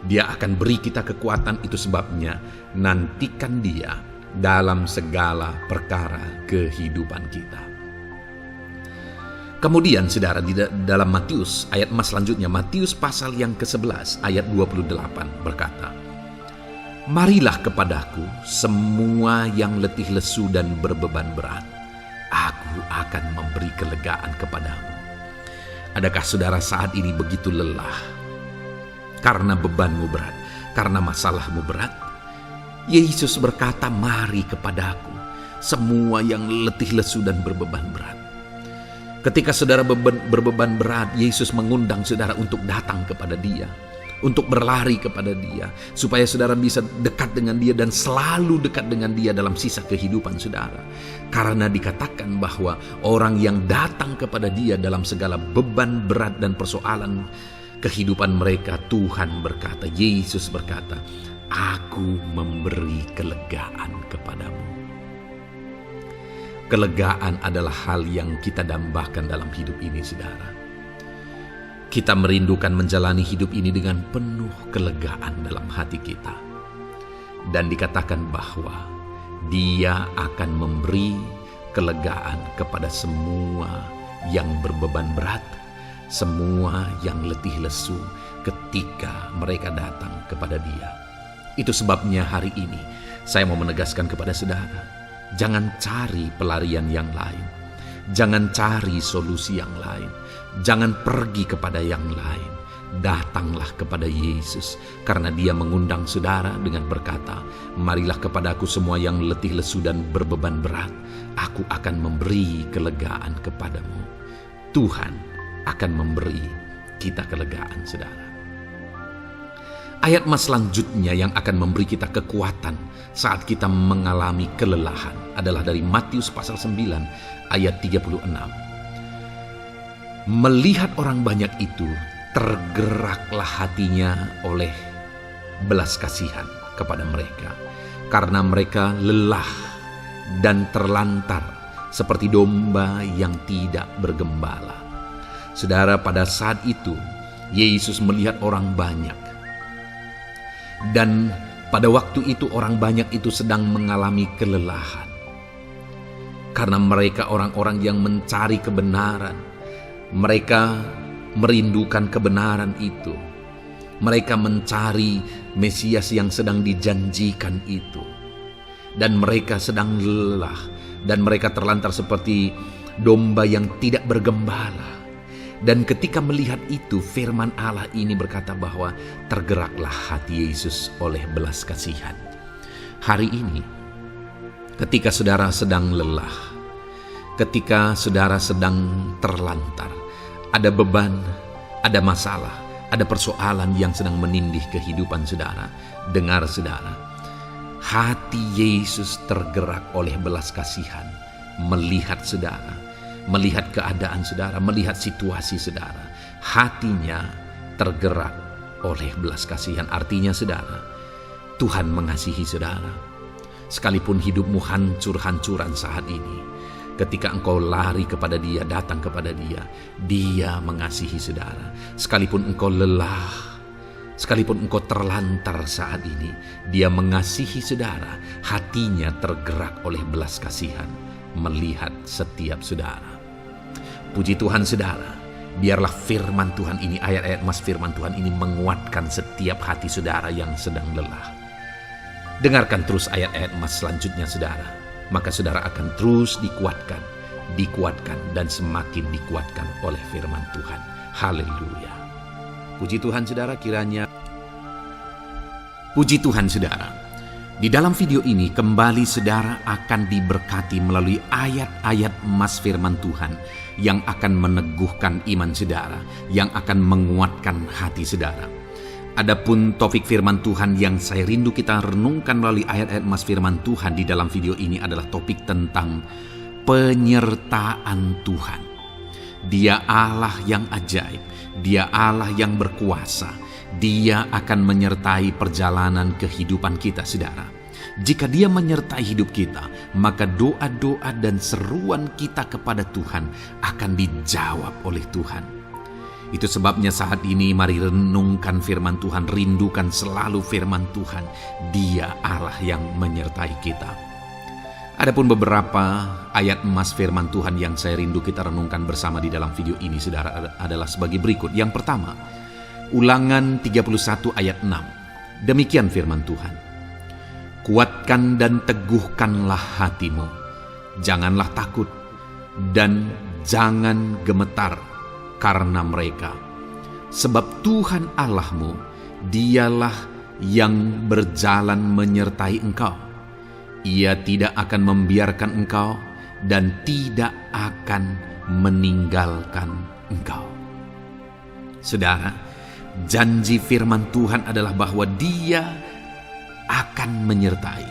Dia akan beri kita kekuatan, itu sebabnya nantikan Dia dalam segala perkara kehidupan kita. Kemudian saudara, di dalam Matius ayat selanjutnya, Matius pasal yang ke-11 ayat 28 berkata, "Marilah kepadaku semua yang letih lesu dan berbeban berat, aku akan memberi kelegaan kepadamu." Adakah saudara saat ini begitu lelah karena bebanmu berat, karena masalahmu berat? Yesus berkata, "Mari kepadaku semua yang letih lesu dan berbeban berat." Ketika saudara berbeban berat, Yesus mengundang saudara untuk datang kepada Dia, untuk berlari kepada Dia, supaya saudara bisa dekat dengan Dia dan selalu dekat dengan Dia dalam sisa kehidupan saudara. Karena dikatakan bahwa orang yang datang kepada Dia dalam segala beban berat dan persoalan kehidupan mereka, Tuhan berkata, Yesus berkata, "Aku memberi kelegaan kepadamu." Kelegaan adalah hal yang kita dambakan dalam hidup ini, saudara. Kita merindukan menjalani hidup ini dengan penuh kelegaan dalam hati kita. Dan dikatakan bahwa Dia akan memberi kelegaan kepada semua yang berbeban berat, semua yang letih lesu ketika mereka datang kepada Dia. Itu sebabnya hari ini saya mau menegaskan kepada saudara, jangan cari pelarian yang lain, jangan cari solusi yang lain, jangan pergi kepada yang lain. Datanglah kepada Yesus, karena Dia mengundang saudara dengan berkata, marilah kepadaku semua yang letih lesu dan berbeban berat, aku akan memberi kelegaan kepadamu. Tuhan akan memberi kita kelegaan, saudara. Ayat mas selanjutnya yang akan memberi kita kekuatan saat kita mengalami kelelahan adalah dari Matius pasal 9 ayat 36. Melihat orang banyak itu, tergeraklah hatinya oleh belas kasihan kepada mereka, karena mereka lelah dan terlantar seperti domba yang tidak bergembala. Saudara, pada saat itu Yesus melihat orang banyak, dan pada waktu itu orang banyak itu sedang mengalami kelelahan, karena mereka orang-orang yang mencari kebenaran. Mereka merindukan kebenaran itu. Mereka mencari Mesias yang sedang dijanjikan itu. Dan mereka sedang lelah. Dan mereka terlantar seperti domba yang tidak bergembala. Dan ketika melihat itu, firman Allah ini berkata bahwa tergeraklah hati Yesus oleh belas kasihan. Hari ini, ketika saudara sedang lelah, ketika saudara sedang terlantar, ada beban, ada masalah, ada persoalan yang sedang menindih kehidupan saudara. Dengar saudara, hati Yesus tergerak oleh belas kasihan, melihat saudara, melihat keadaan saudara, melihat situasi saudara. Hatinya tergerak oleh belas kasihan. Artinya saudara, Tuhan mengasihi saudara. Sekalipun hidupmu hancur-hancuran saat ini, ketika engkau lari kepada Dia, datang kepada Dia, Dia mengasihi saudara. Sekalipun engkau lelah, sekalipun engkau terlantar saat ini, Dia mengasihi saudara. Hatinya tergerak oleh belas kasihan melihat setiap saudara. Puji Tuhan saudara, biarlah firman Tuhan ini, ayat-ayat mas firman Tuhan ini menguatkan setiap hati saudara yang sedang lelah. Dengarkan terus ayat-ayat mas selanjutnya saudara. Maka saudara akan terus dikuatkan, dan semakin dikuatkan oleh firman Tuhan. Haleluya. Puji Tuhan saudara, kiranya. Puji Tuhan saudara, di dalam video ini kembali saudara akan diberkati melalui ayat-ayat emas firman Tuhan yang akan meneguhkan iman saudara, yang akan menguatkan hati saudara. Adapun topik firman Tuhan yang saya rindu kita renungkan melalui ayat-ayat emas firman Tuhan di dalam video ini adalah topik tentang penyertaan Tuhan. Dia Allah yang ajaib, Dia Allah yang berkuasa. Dia akan menyertai perjalanan kehidupan kita saudara. Jika Dia menyertai hidup kita, maka doa-doa dan seruan kita kepada Tuhan akan dijawab oleh Tuhan. Itu sebabnya saat ini mari renungkan firman Tuhan, rindukan selalu firman Tuhan. Dia Allah yang menyertai kita. Adapun beberapa ayat emas firman Tuhan yang saya rindu kita renungkan bersama di dalam video ini saudara adalah sebagai berikut. Yang pertama, Ulangan 31 ayat 6. Demikian firman Tuhan. Kuatkan dan teguhkanlah hatimu. Janganlah takut dan jangan gemetar karena mereka. Sebab Tuhan Allahmu, Dialah yang berjalan menyertai engkau. Ia tidak akan membiarkan engkau dan tidak akan meninggalkan engkau. Saudara, janji firman Tuhan adalah bahwa Dia akan menyertai.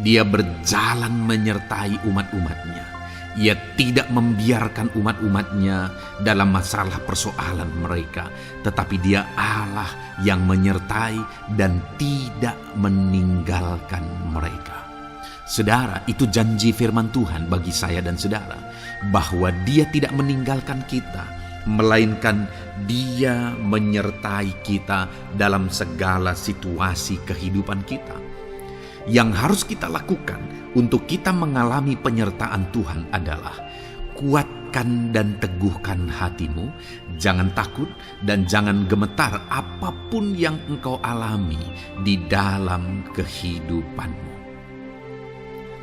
Dia berjalan menyertai umat-umatnya. Ia tidak membiarkan umat-umatnya dalam masalah persoalan mereka, tetapi Dia Allah yang menyertai dan tidak meninggalkan mereka. Saudara, itu janji firman Tuhan bagi saya dan saudara, bahwa Dia tidak meninggalkan kita, melainkan Dia menyertai kita dalam segala situasi kehidupan kita. Yang harus kita lakukan untuk kita mengalami penyertaan Tuhan adalah kuatkan dan teguhkan hatimu, jangan takut dan jangan gemetar apapun yang engkau alami di dalam kehidupanmu.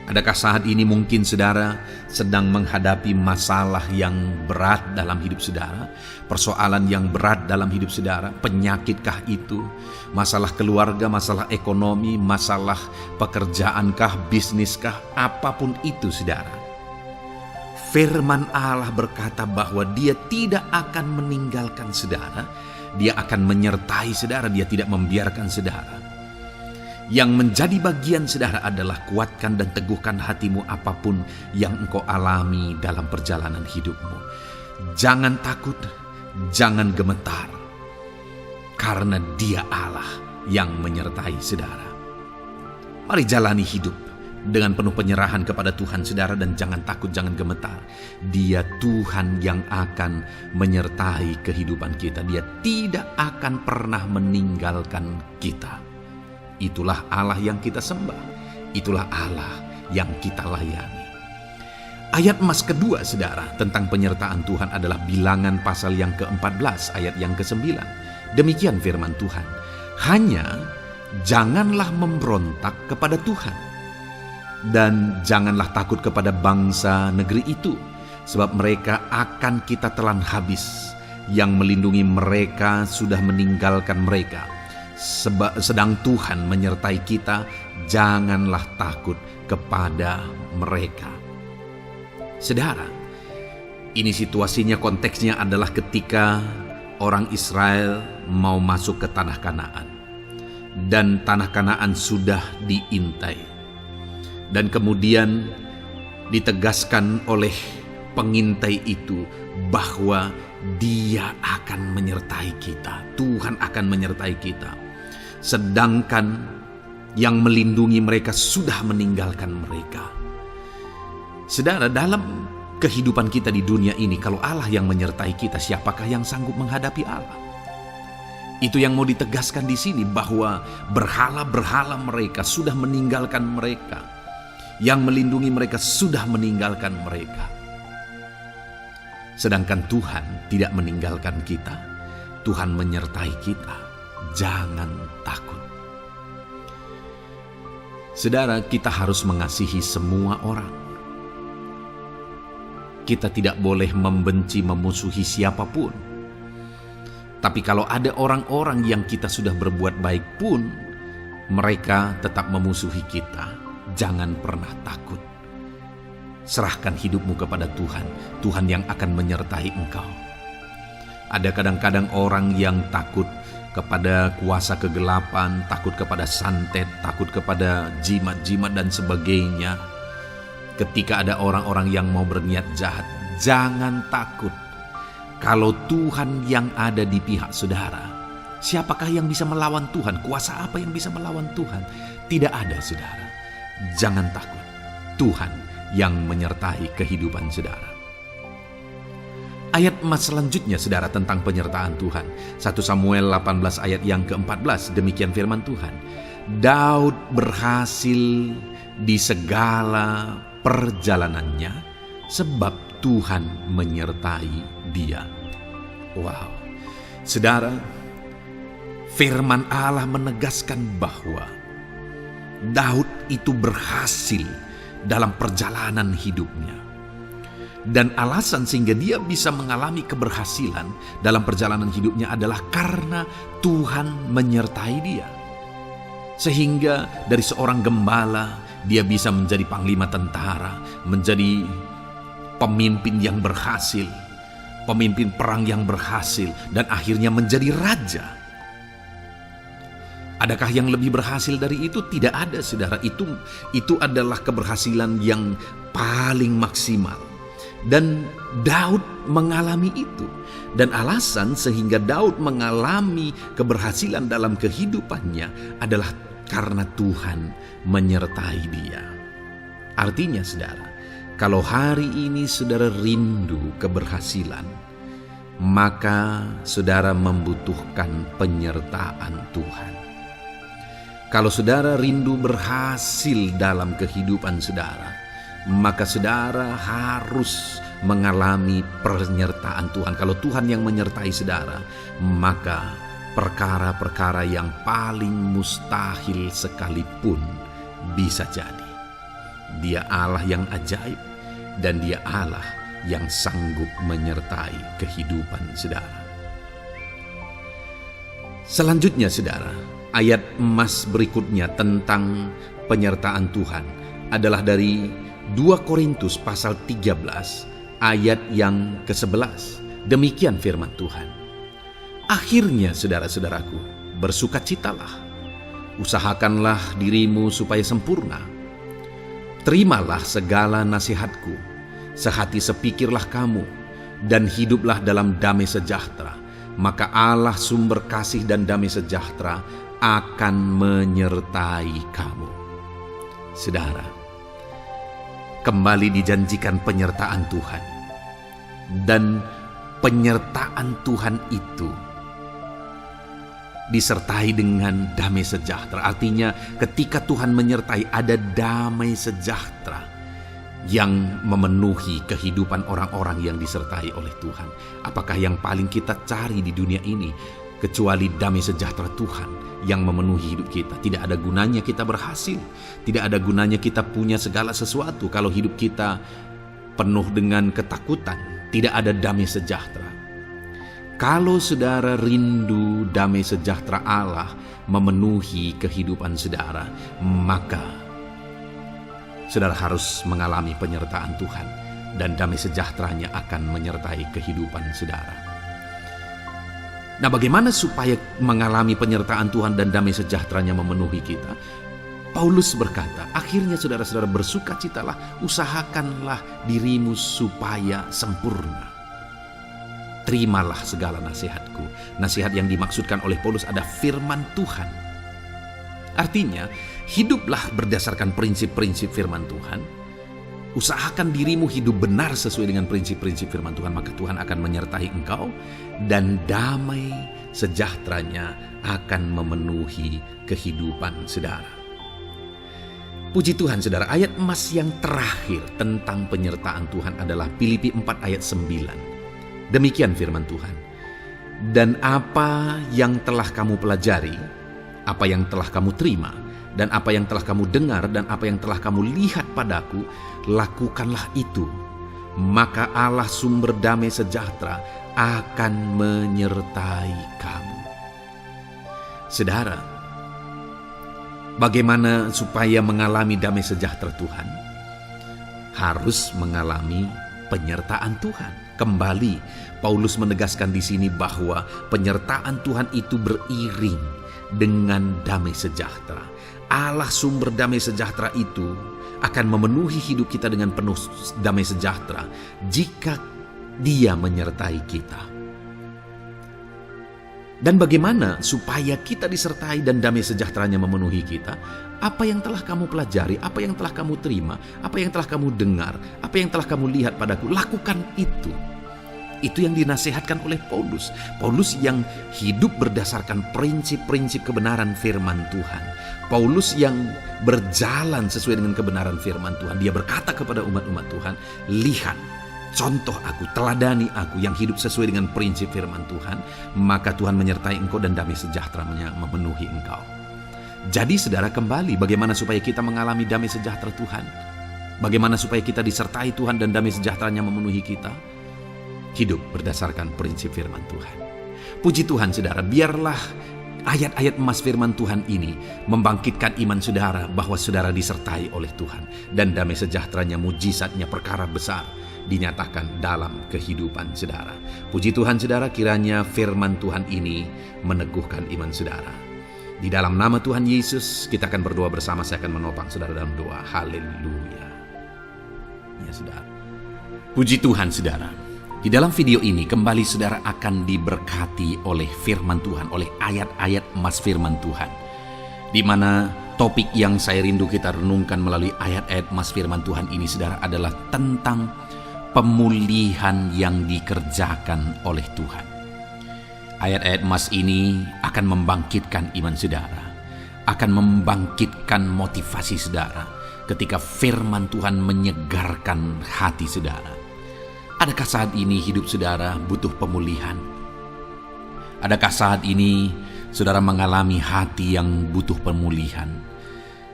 Adakah saat ini mungkin saudara sedang menghadapi masalah yang berat dalam hidup saudara? Persoalan yang berat dalam hidup saudara? Penyakitkah itu? Masalah keluarga, masalah ekonomi, masalah pekerjaankah, bisniskah? Apapun itu saudara. Firman Allah berkata bahwa Dia tidak akan meninggalkan saudara. Dia akan menyertai saudara, Dia tidak membiarkan saudara. Yang menjadi bagian saudara adalah kuatkan dan teguhkan hatimu apapun yang engkau alami dalam perjalanan hidupmu. Jangan takut, jangan gemetar, karena Dia Allah yang menyertai saudara. Mari jalani hidup dengan penuh penyerahan kepada Tuhan saudara, dan jangan takut, jangan gemetar. Dia Tuhan yang akan menyertai kehidupan kita. Dia tidak akan pernah meninggalkan kita. Itulah Allah yang kita sembah. Itulah Allah yang kita layani. Ayat emas kedua saudara tentang penyertaan Tuhan adalah Bilangan pasal yang ke-14 ayat yang ke-9. Demikian firman Tuhan. Hanya janganlah memberontak kepada Tuhan, dan janganlah takut kepada bangsa negeri itu, sebab mereka akan kita telan habis. Yang melindungi mereka sudah meninggalkan mereka. Sedang Tuhan menyertai kita, janganlah takut kepada mereka. Saudara, ini situasinya, konteksnya adalah ketika orang Israel mau masuk ke tanah Kanaan. Dan tanah Kanaan sudah diintai. Dan kemudian ditegaskan oleh pengintai itu bahwa Dia akan menyertai kita. Tuhan akan menyertai kita. Sedangkan yang melindungi mereka sudah meninggalkan mereka. Saudara, dalam kehidupan kita di dunia ini, kalau Allah yang menyertai kita, siapakah yang sanggup menghadapi Allah? Itu yang mau ditegaskan di sini, bahwa berhala-berhala mereka sudah meninggalkan mereka. Yang melindungi mereka sudah meninggalkan mereka. Sedangkan Tuhan tidak meninggalkan kita. Tuhan menyertai kita. Jangan takut. Saudara, kita harus mengasihi semua orang. Kita tidak boleh membenci, memusuhi siapapun. Tapi kalau ada orang-orang yang kita sudah berbuat baik pun, mereka tetap memusuhi kita, jangan pernah takut. Serahkan hidupmu kepada Tuhan. Tuhan yang akan menyertai engkau. Ada kadang-kadang orang yang takut kepada kuasa kegelapan, takut kepada santet, takut kepada jimat-jimat dan sebagainya. Ketika ada orang-orang yang mau berniat jahat, jangan takut. Kalau Tuhan yang ada di pihak saudara, siapakah yang bisa melawan Tuhan? Kuasa apa yang bisa melawan Tuhan? Tidak ada, saudara. Jangan takut. Tuhan yang menyertai kehidupan saudara. Ayat emas selanjutnya saudara tentang penyertaan Tuhan. 1 Samuel 18 ayat yang ke-14, demikian firman Tuhan. Daud berhasil di segala perjalanannya sebab Tuhan menyertai dia. Wow. Saudara, firman Allah menegaskan bahwa Daud itu berhasil dalam perjalanan hidupnya. Dan alasan sehingga dia bisa mengalami keberhasilan dalam perjalanan hidupnya adalah karena Tuhan menyertai dia. Sehingga dari seorang gembala, dia bisa menjadi panglima tentara, menjadi pemimpin yang berhasil, pemimpin perang yang berhasil, dan akhirnya menjadi raja. Adakah yang lebih berhasil dari itu? Tidak ada, saudara. Itu adalah keberhasilan yang paling maksimal. Dan Daud mengalami itu. Dan alasan sehingga Daud mengalami keberhasilan dalam kehidupannya adalah karena Tuhan menyertai dia. Artinya saudara, kalau hari ini saudara rindu keberhasilan, maka saudara membutuhkan penyertaan Tuhan. Kalau saudara rindu berhasil dalam kehidupan saudara, maka saudara harus mengalami penyertaan Tuhan. Kalau Tuhan yang menyertai saudara, maka perkara-perkara yang paling mustahil sekalipun bisa jadi. Dia Allah yang ajaib dan Dia Allah yang sanggup menyertai kehidupan saudara. Selanjutnya saudara, ayat emas berikutnya tentang penyertaan Tuhan adalah dari 2 Korintus pasal 13 ayat yang ke-11. Demikian firman Tuhan. Akhirnya saudara-saudaraku, bersukacitalah, usahakanlah dirimu supaya sempurna. Terimalah segala nasihatku, sehati sepikirlah kamu, dan hiduplah dalam damai sejahtera. Maka Allah sumber kasih dan damai sejahtera akan menyertai kamu. Saudara, kembali dijanjikan penyertaan Tuhan. Dan penyertaan Tuhan itu disertai dengan damai sejahtera. Artinya ketika Tuhan menyertai, ada damai sejahtera yang memenuhi kehidupan orang-orang yang disertai oleh Tuhan. Apakah yang paling kita cari di dunia ini kecuali damai sejahtera Tuhan yang memenuhi hidup kita? Tidak ada gunanya kita berhasil, tidak ada gunanya kita punya segala sesuatu kalau hidup kita penuh dengan ketakutan, tidak ada damai sejahtera. Kalau saudara rindu damai sejahtera Allah memenuhi kehidupan saudara, maka saudara harus mengalami penyertaan Tuhan, dan damai sejahteranya akan menyertai kehidupan saudara. Nah, bagaimana supaya mengalami penyertaan Tuhan dan damai sejahteranya memenuhi kita? Paulus berkata, akhirnya saudara-saudara bersukacitalah, usahakanlah dirimu supaya sempurna. Terimalah segala nasihatku. Nasihat yang dimaksudkan oleh Paulus ada firman Tuhan. Artinya, hiduplah berdasarkan prinsip-prinsip firman Tuhan. Usahakan dirimu hidup benar sesuai dengan prinsip-prinsip firman Tuhan, maka Tuhan akan menyertai engkau dan damai sejahteranya akan memenuhi kehidupan saudara. Puji Tuhan saudara, ayat emas yang terakhir tentang penyertaan Tuhan adalah Filipi 4 ayat 9. Demikian firman Tuhan. Dan apa yang telah kamu pelajari, apa yang telah kamu terima, dan apa yang telah kamu dengar, dan apa yang telah kamu lihat padaku, lakukanlah itu. Maka Allah sumber damai sejahtera akan menyertai kamu. Saudara, bagaimana supaya mengalami damai sejahtera Tuhan? Harus mengalami penyertaan Tuhan. Kembali, Paulus menegaskan di sini bahwa penyertaan Tuhan itu beriring dengan damai sejahtera. Allah sumber damai sejahtera itu akan memenuhi hidup kita dengan penuh damai sejahtera jika Dia menyertai kita. Dan bagaimana supaya kita disertai dan damai sejahteranya memenuhi kita? Apa yang telah kamu pelajari, apa yang telah kamu terima, apa yang telah kamu dengar, apa yang telah kamu lihat padaku, lakukan itu. Itu yang dinasihatkan oleh Paulus. Paulus yang hidup berdasarkan prinsip-prinsip kebenaran firman Tuhan. Paulus yang berjalan sesuai dengan kebenaran firman Tuhan. Dia berkata kepada umat-umat Tuhan, lihat, contoh aku, teladani aku yang hidup sesuai dengan prinsip firman Tuhan, maka Tuhan menyertai engkau dan damai sejahteranya memenuhi engkau. Jadi saudara, kembali bagaimana supaya kita mengalami damai sejahtera Tuhan? Bagaimana supaya kita disertai Tuhan dan damai sejahteranya memenuhi kita? Hidup berdasarkan prinsip firman Tuhan. Puji Tuhan saudara, biarlah ayat-ayat emas firman Tuhan ini membangkitkan iman saudara bahwa saudara disertai oleh Tuhan. Dan damai sejahteranya, mujizatnya, perkara besar dinyatakan dalam kehidupan saudara. Puji Tuhan saudara, kiranya firman Tuhan ini meneguhkan iman saudara. Di dalam nama Tuhan Yesus kita akan berdoa bersama. Saya akan menopang saudara dalam doa. Haleluya. Ya saudara. Puji Tuhan saudara. Di dalam video ini kembali saudara akan diberkati oleh firman Tuhan, oleh ayat-ayat emas firman Tuhan, di mana topik yang saya rindu kita renungkan melalui ayat-ayat Mas firman Tuhan ini, saudara, adalah tentang pemulihan yang dikerjakan oleh Tuhan. Ayat-ayat Mas ini akan membangkitkan iman saudara, akan membangkitkan motivasi saudara ketika firman Tuhan menyegarkan hati saudara. Adakah saat ini hidup saudara butuh pemulihan? Adakah saat ini saudara mengalami hati yang butuh pemulihan?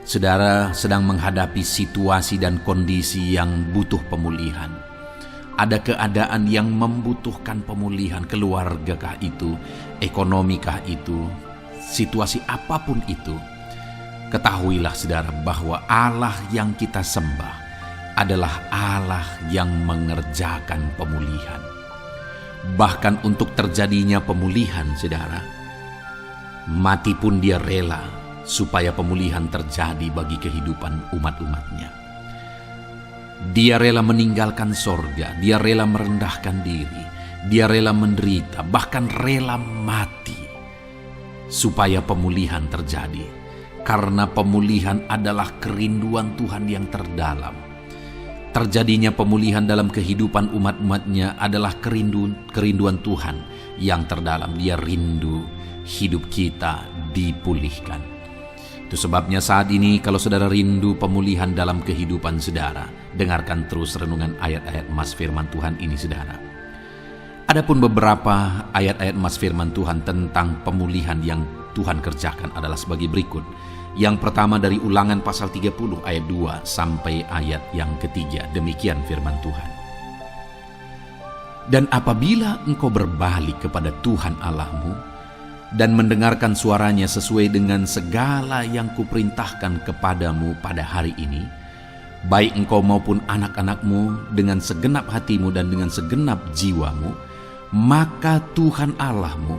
Saudara sedang menghadapi situasi dan kondisi yang butuh pemulihan. Ada keadaan yang membutuhkan pemulihan, keluargakah itu, ekonomikah itu, situasi apapun itu. Ketahuilah saudara bahwa Allah yang kita sembah adalah Allah yang mengerjakan pemulihan. Bahkan untuk terjadinya pemulihan saudara, mati pun dia rela supaya pemulihan terjadi bagi kehidupan umat-umatnya. Dia rela meninggalkan sorga, dia rela merendahkan diri, dia rela menderita, bahkan rela mati supaya pemulihan terjadi. Karena pemulihan adalah kerinduan Tuhan yang terdalam. Terjadinya pemulihan dalam kehidupan umat-umatnya adalah kerinduan Tuhan yang terdalam. Dia rindu hidup kita dipulihkan. Itu sebabnya saat ini kalau saudara rindu pemulihan dalam kehidupan saudara, dengarkan terus renungan ayat-ayat Mas firman Tuhan ini saudara. Adapun beberapa ayat-ayat Mas firman Tuhan tentang pemulihan yang Tuhan kerjakan adalah sebagai berikut. Yang pertama dari Ulangan pasal 30 ayat 2 sampai ayat yang ketiga. Demikian firman Tuhan. Dan apabila engkau berbalik kepada Tuhan Allahmu dan mendengarkan suaranya sesuai dengan segala yang kuperintahkan kepadamu pada hari ini, baik engkau maupun anak-anakmu dengan segenap hatimu dan dengan segenap jiwamu, maka Tuhan Allahmu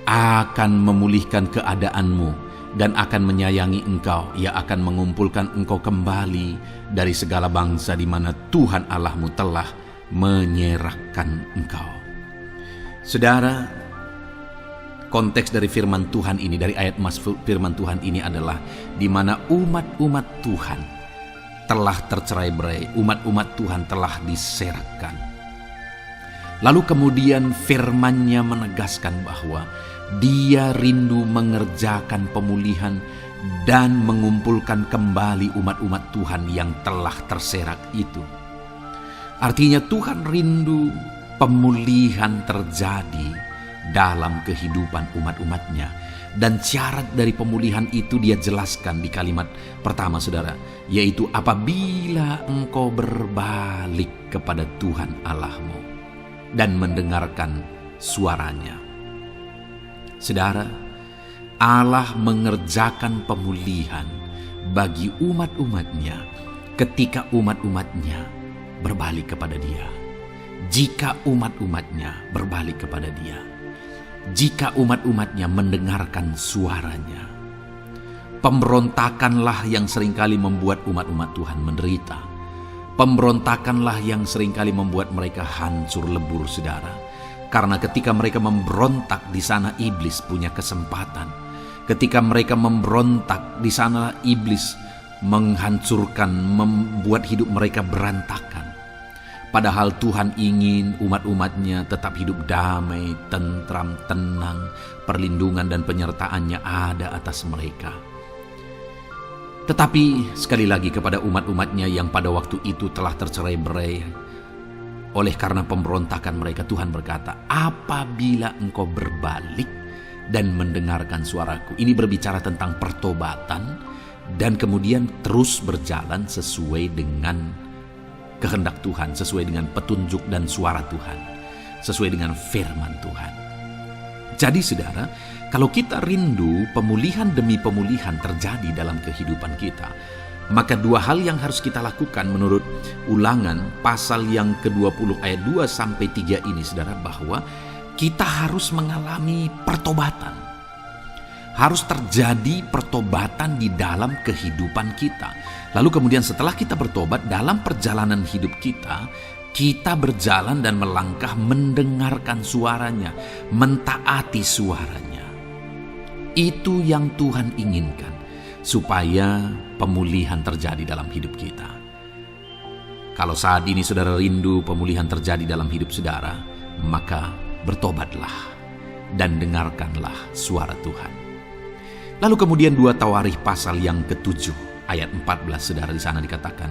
akan memulihkan keadaanmu dan akan menyayangi engkau. Ia akan mengumpulkan engkau kembali dari segala bangsa di mana Tuhan Allahmu telah menyerahkan engkau. Saudara, konteks dari firman Tuhan ini, dari ayat Mas firman Tuhan ini adalah di mana umat-umat Tuhan telah tercerai-berai, umat-umat Tuhan telah diserahkan. Lalu kemudian firman-Nya menegaskan bahwa Dia rindu mengerjakan pemulihan dan mengumpulkan kembali umat-umat Tuhan yang telah terserak itu. Artinya Tuhan rindu pemulihan terjadi dalam kehidupan umat-umatnya. Dan syarat dari pemulihan itu Dia jelaskan di kalimat pertama saudara, yaitu apabila engkau berbalik kepada Tuhan Allahmu dan mendengarkan suaranya. Saudara, Allah mengerjakan pemulihan bagi umat-umatnya ketika umat-umatnya berbalik kepada Dia. Jika umat-umatnya berbalik kepada Dia, jika umat-umatnya mendengarkan suaranya. Pemberontakanlah yang seringkali membuat umat-umat Tuhan menderita. Pemberontakanlah yang seringkali membuat mereka hancur lebur saudara. Karena ketika mereka memberontak, di sana iblis punya kesempatan. Ketika mereka memberontak, di sana iblis menghancurkan, membuat hidup mereka berantakan. Padahal Tuhan ingin umat-umatnya tetap hidup damai, tentram, tenang, perlindungan dan penyertaan-Nya ada atas mereka. Tetapi sekali lagi kepada umat-umatnya yang pada waktu itu telah tercerai-berai oleh karena pemberontakan mereka, Tuhan berkata, apabila engkau berbalik dan mendengarkan suaraku. Ini berbicara tentang pertobatan dan kemudian terus berjalan sesuai dengan kehendak Tuhan, sesuai dengan petunjuk dan suara Tuhan, sesuai dengan firman Tuhan. Jadi saudara, kalau kita rindu pemulihan demi pemulihan terjadi dalam kehidupan kita, maka dua hal yang harus kita lakukan menurut Ulangan pasal yang ke-20 ayat 2 sampai 3 ini saudara, bahwa kita harus mengalami pertobatan. Harus terjadi pertobatan di dalam kehidupan kita. Lalu kemudian setelah kita bertobat, dalam perjalanan hidup kita, kita berjalan dan melangkah mendengarkan suaranya, mentaati suaranya. Itu yang Tuhan inginkan. supaya pemulihan terjadi dalam hidup kita. Kalau saat ini saudara rindu pemulihan terjadi dalam hidup saudara, maka bertobatlah dan dengarkanlah suara Tuhan. Lalu kemudian 2 Tawarikh pasal yang ke-7 ayat 14 saudara, di sana dikatakan,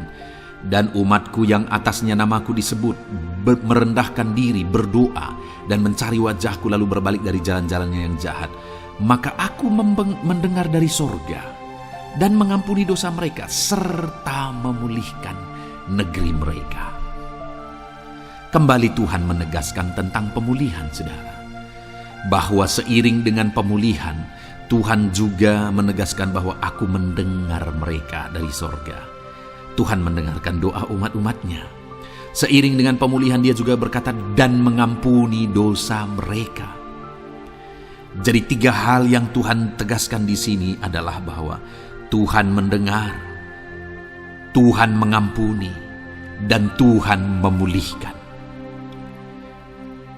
dan umatku yang atasnya namaku disebut merendahkan diri, berdoa dan mencari wajahku lalu berbalik dari jalan-jalannya yang jahat, maka aku mendengar dari sorga dan mengampuni dosa mereka serta memulihkan negeri mereka. Kembali Tuhan menegaskan tentang pemulihan saudara, bahwa seiring dengan pemulihan Tuhan juga menegaskan bahwa aku mendengar mereka dari sorga. Tuhan mendengarkan doa umat-umatnya. Seiring dengan pemulihan dia juga berkata dan mengampuni dosa mereka. Jadi 3 hal yang Tuhan tegaskan di sini adalah bahwa Tuhan mendengar, Tuhan mengampuni, dan Tuhan memulihkan.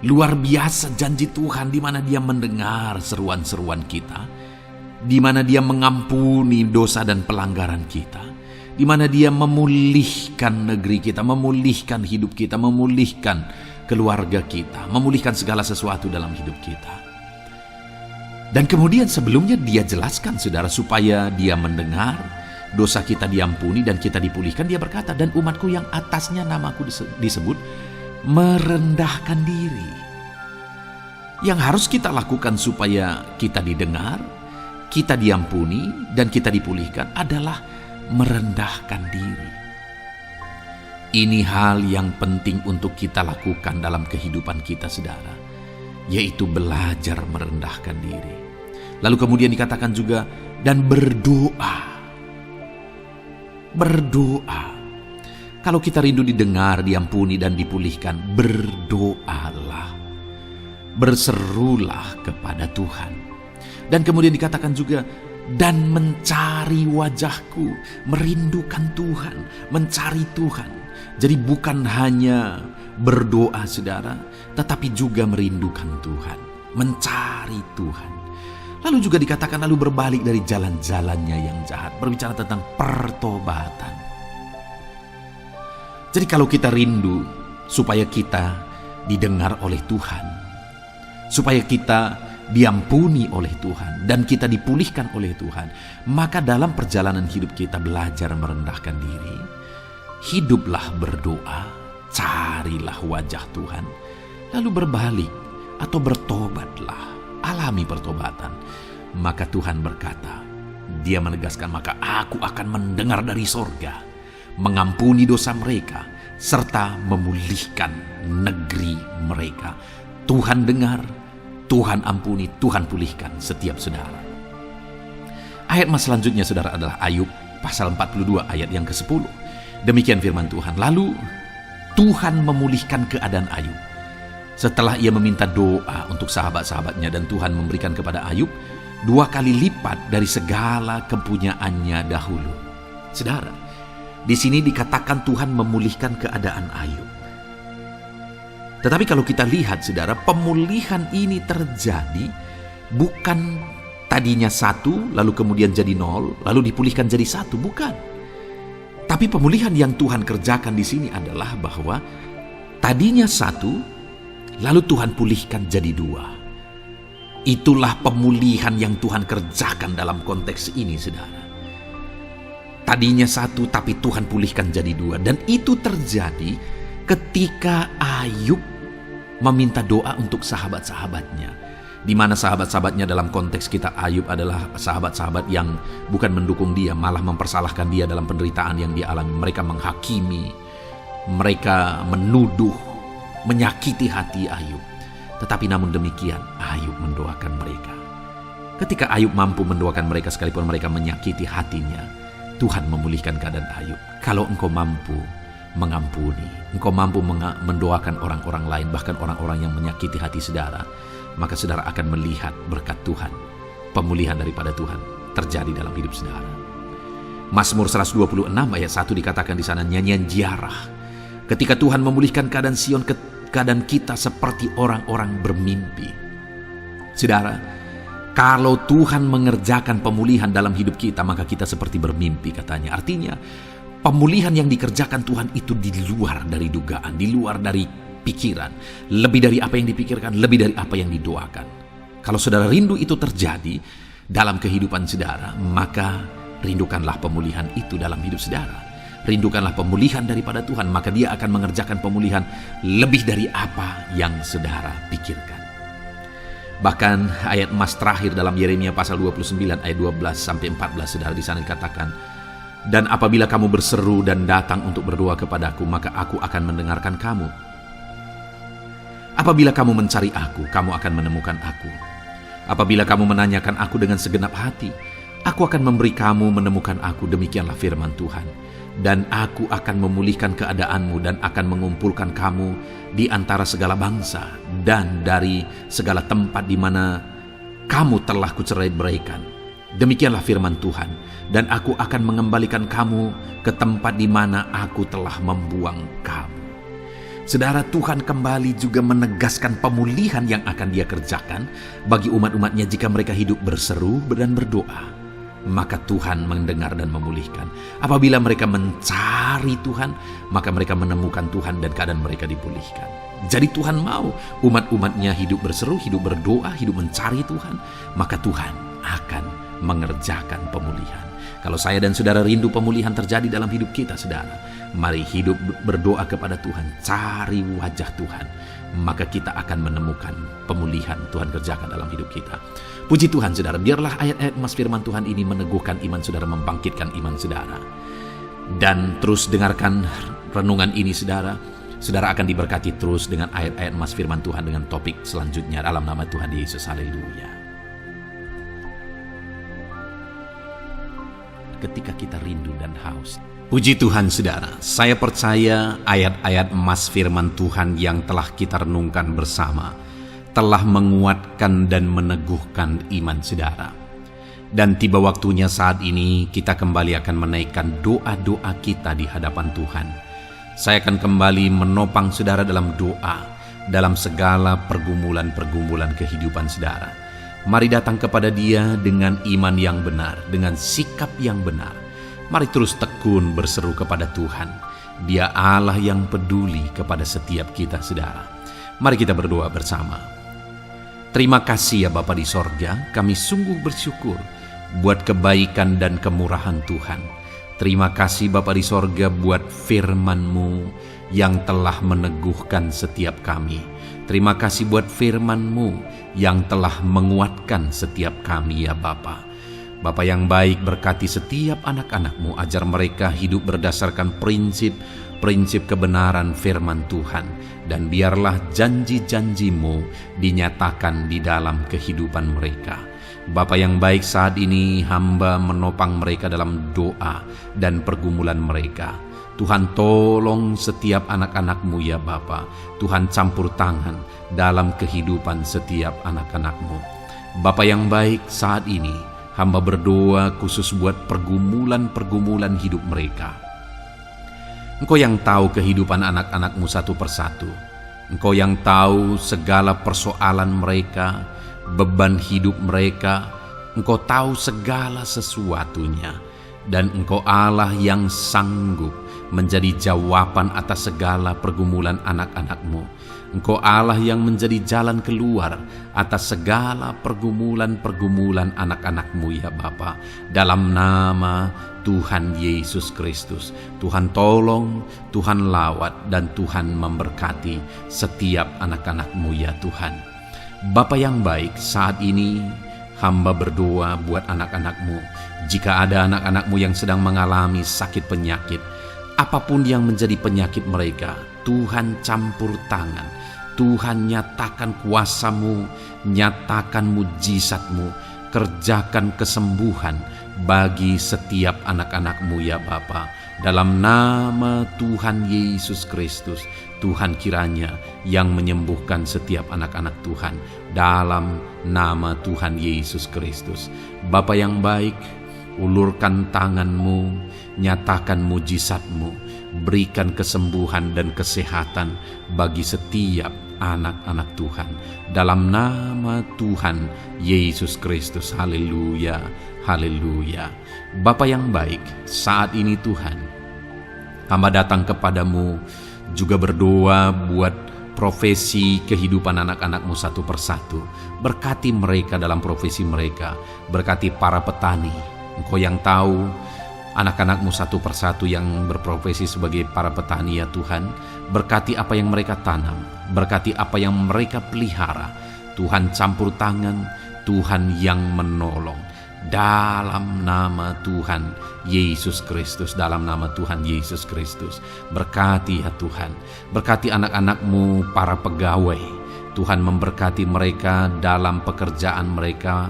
Luar biasa janji Tuhan, di mana Dia mendengar seruan-seruan kita, di mana Dia mengampuni dosa dan pelanggaran kita, di mana Dia memulihkan negeri kita, memulihkan hidup kita, memulihkan keluarga kita, memulihkan segala sesuatu dalam hidup kita. Dan kemudian sebelumnya Dia jelaskan saudara, supaya Dia mendengar, dosa kita diampuni dan kita dipulihkan. Dia berkata, dan umatku yang atasnya namaku disebut merendahkan diri. Yang harus kita lakukan supaya kita didengar, kita diampuni, dan kita dipulihkan adalah merendahkan diri. Ini hal yang penting untuk kita lakukan dalam kehidupan kita saudara, yaitu belajar merendahkan diri. Lalu kemudian dikatakan juga, dan berdoa. Berdoa. Kalau kita rindu didengar, diampuni, dan dipulihkan, berdoalah. Berserulah kepada Tuhan. Dan kemudian dikatakan juga, dan mencari wajahku, merindukan Tuhan, mencari Tuhan. Jadi bukan hanya berdoa saudara, tetapi juga merindukan Tuhan, mencari Tuhan. Lalu juga dikatakan lalu berbalik dari jalan-jalannya yang jahat, berbicara tentang pertobatan. Jadi kalau kita rindu supaya kita didengar oleh Tuhan, supaya kita diampuni oleh Tuhan, dan kita dipulihkan oleh Tuhan, maka dalam perjalanan hidup kita belajar merendahkan diri, hiduplah berdoa, carilah wajah Tuhan, lalu berbalik atau bertobatlah, alami pertobatan. Maka Tuhan berkata, Dia menegaskan, maka aku akan mendengar dari sorga, mengampuni dosa mereka, serta memulihkan negeri mereka. Tuhan dengar, Tuhan ampuni, Tuhan pulihkan setiap saudara. Ayat mas selanjutnya saudara adalah Ayub pasal 42 ayat yang ke-10. Demikian firman Tuhan. Lalu Tuhan memulihkan keadaan Ayub. Setelah ia meminta doa untuk sahabat-sahabatnya, dan Tuhan memberikan kepada Ayub 2 kali lipat dari segala kepunyaannya dahulu. Saudara, di sini dikatakan Tuhan memulihkan keadaan Ayub. Tetapi kalau kita lihat saudara, pemulihan ini terjadi bukan tadinya 1, lalu kemudian jadi 0, lalu dipulihkan jadi 1, bukan. Tapi pemulihan yang Tuhan kerjakan di sini adalah bahwa tadinya 1, lalu Tuhan pulihkan jadi 2. Itulah pemulihan yang Tuhan kerjakan dalam konteks ini saudara. Tadinya 1, tapi Tuhan pulihkan jadi 2. Dan itu terjadi ketika Ayub meminta doa untuk sahabat-sahabatnya. Di mana sahabat-sahabatnya dalam konteks kita Ayub adalah sahabat-sahabat yang bukan mendukung dia, malah mempersalahkan dia dalam penderitaan yang dia alami. Mereka menghakimi, mereka menuduh, menyakiti hati Ayub. Tetapi namun demikian Ayub mendoakan mereka. Ketika Ayub mampu mendoakan mereka sekalipun mereka menyakiti hatinya, Tuhan memulihkan keadaan Ayub. Kalau engkau mampu mengampuni, engkau mampu mendoakan orang-orang lain, bahkan orang-orang yang menyakiti hati saudara, maka saudara akan melihat berkat Tuhan, pemulihan daripada Tuhan terjadi dalam hidup saudara. Mazmur 126 ayat 1 dikatakan di sana, nyanyian ziarah. Ketika Tuhan memulihkan keadaan Sion, keadaan kita seperti orang-orang bermimpi. Saudara, Kalau Tuhan mengerjakan pemulihan dalam hidup kita, maka kita seperti bermimpi katanya. Artinya, pemulihan yang dikerjakan Tuhan itu di luar dari dugaan, di luar dari pikiran, lebih dari apa yang dipikirkan, lebih dari apa yang didoakan. Kalau saudara rindu itu terjadi dalam kehidupan saudara, maka rindukanlah pemulihan itu dalam hidup saudara. Rindukanlah pemulihan daripada Tuhan, maka Dia akan mengerjakan pemulihan lebih dari apa yang saudara pikirkan. Bahkan ayat emas terakhir dalam Yeremia pasal 29 ayat 12 sampai 14, saudara, di sana dikatakan, "Dan apabila kamu berseru dan datang untuk berdoa kepadaku, maka aku akan mendengarkan kamu. Apabila kamu mencari aku, kamu akan menemukan aku. Apabila kamu menanyakan aku dengan segenap hati, aku akan memberi kamu menemukan aku, demikianlah firman Tuhan. Dan aku akan memulihkan keadaanmu dan akan mengumpulkan kamu di antara segala bangsa dan dari segala tempat di mana kamu telah kucerai-beraikan. Demikianlah firman Tuhan. Dan aku akan mengembalikan kamu ke tempat di mana aku telah membuang kamu." Saudara, Tuhan kembali juga menegaskan pemulihan yang akan Dia kerjakan bagi umat-umatnya jika mereka hidup berseru dan berdoa. Maka Tuhan mendengar dan memulihkan. Apabila mereka mencari Tuhan, maka mereka menemukan Tuhan dan keadaan mereka dipulihkan. Jadi Tuhan mau umat-umatnya hidup berseru, hidup berdoa, hidup mencari Tuhan, maka Tuhan akan mengerjakan pemulihan. Kalau saya dan saudara rindu pemulihan terjadi dalam hidup kita, saudara, mari hidup berdoa kepada Tuhan, cari wajah Tuhan, maka kita akan menemukan pemulihan Tuhan kerjakan dalam hidup kita. Puji Tuhan, saudara, biarlah ayat-ayat emas firman Tuhan ini meneguhkan iman saudara, membangkitkan iman saudara. Dan terus dengarkan renungan ini, saudara. Saudara akan diberkati terus dengan ayat-ayat emas firman Tuhan dengan topik selanjutnya dalam nama Tuhan Yesus. Haleluya. Ketika kita rindu dan haus. Puji Tuhan, saudara, saya percaya ayat-ayat emas firman Tuhan yang telah kita renungkan bersama telah menguatkan dan meneguhkan iman saudara. Dan tiba waktunya saat ini kita kembali akan menaikkan doa-doa kita di hadapan Tuhan. Saya akan kembali menopang saudara dalam doa, dalam segala pergumulan-pergumulan kehidupan saudara. Mari datang kepada Dia dengan iman yang benar, dengan sikap yang benar. Mari terus tekun berseru kepada Tuhan. Dia Allah yang peduli kepada setiap kita, saudara. Mari kita berdoa bersama. Terima kasih ya Bapa di sorga, kami sungguh bersyukur buat kebaikan dan kemurahan Tuhan. Terima kasih Bapa di sorga buat firman-Mu yang telah meneguhkan setiap kami. Terima kasih buat firman-Mu yang telah menguatkan setiap kami ya Bapa. Bapa yang baik, berkati setiap anak-anak-Mu, ajar mereka hidup berdasarkan prinsip kebenaran firman Tuhan, dan biarlah janji-janji-Mu dinyatakan di dalam kehidupan mereka. Bapa yang baik, saat ini hamba menopang mereka dalam doa dan pergumulan mereka. Tuhan, tolong setiap anak-anak-Mu ya Bapa. Tuhan, campur tangan dalam kehidupan setiap anak-anak-Mu. Bapa yang baik, saat ini hamba berdoa khusus buat pergumulan-pergumulan hidup mereka. Engkau yang tahu kehidupan anak-anak-Mu satu persatu. Engkau yang tahu segala persoalan mereka, beban hidup mereka. Engkau tahu segala sesuatunya. Dan Engkau Allah yang sanggup menjadi jawaban atas segala pergumulan anak-anak-Mu. Engkau Allah yang menjadi jalan keluar atas segala pergumulan-pergumulan anak-anak-Mu ya Bapa. Dalam nama Tuhan Yesus Kristus, Tuhan tolong, Tuhan lawat, dan Tuhan memberkati setiap anak-anak-Mu ya Tuhan. Bapa yang baik, saat ini hamba berdoa buat anak-anak-Mu. Jika ada anak-anak-Mu yang sedang mengalami sakit penyakit, apapun yang menjadi penyakit mereka, Tuhan campur tangan. Tuhan nyatakan kuasa-Mu, nyatakan mujizat-Mu, kerjakan kesembuhan bagi setiap anak-anak-Mu ya Bapa. Dalam nama Tuhan Yesus Kristus, Tuhan kiranya yang menyembuhkan setiap anak-anak Tuhan. Dalam nama Tuhan Yesus Kristus. Bapa yang baik, ulurkan tangan-Mu, nyatakan mujizat-Mu, berikan kesembuhan dan kesehatan bagi setiap anak-anak Tuhan. Dalam nama Tuhan Yesus Kristus, haleluya, haleluya. Bapa yang baik, saat ini Tuhan, hamba datang kepadamu juga berdoa buat profesi kehidupan anak-anakmu satu persatu. Berkati mereka dalam profesi mereka, berkati para petani. Engkau yang tahu anak-anakmu satu persatu yang berprofesi sebagai para petani ya Tuhan. Berkati apa yang mereka tanam, berkati apa yang mereka pelihara. Tuhan campur tangan, Tuhan yang menolong. Dalam nama Tuhan Yesus Kristus, dalam nama Tuhan Yesus Kristus. Berkati ya Tuhan, berkati anak-anakmu para pegawai. Tuhan memberkati mereka dalam pekerjaan mereka,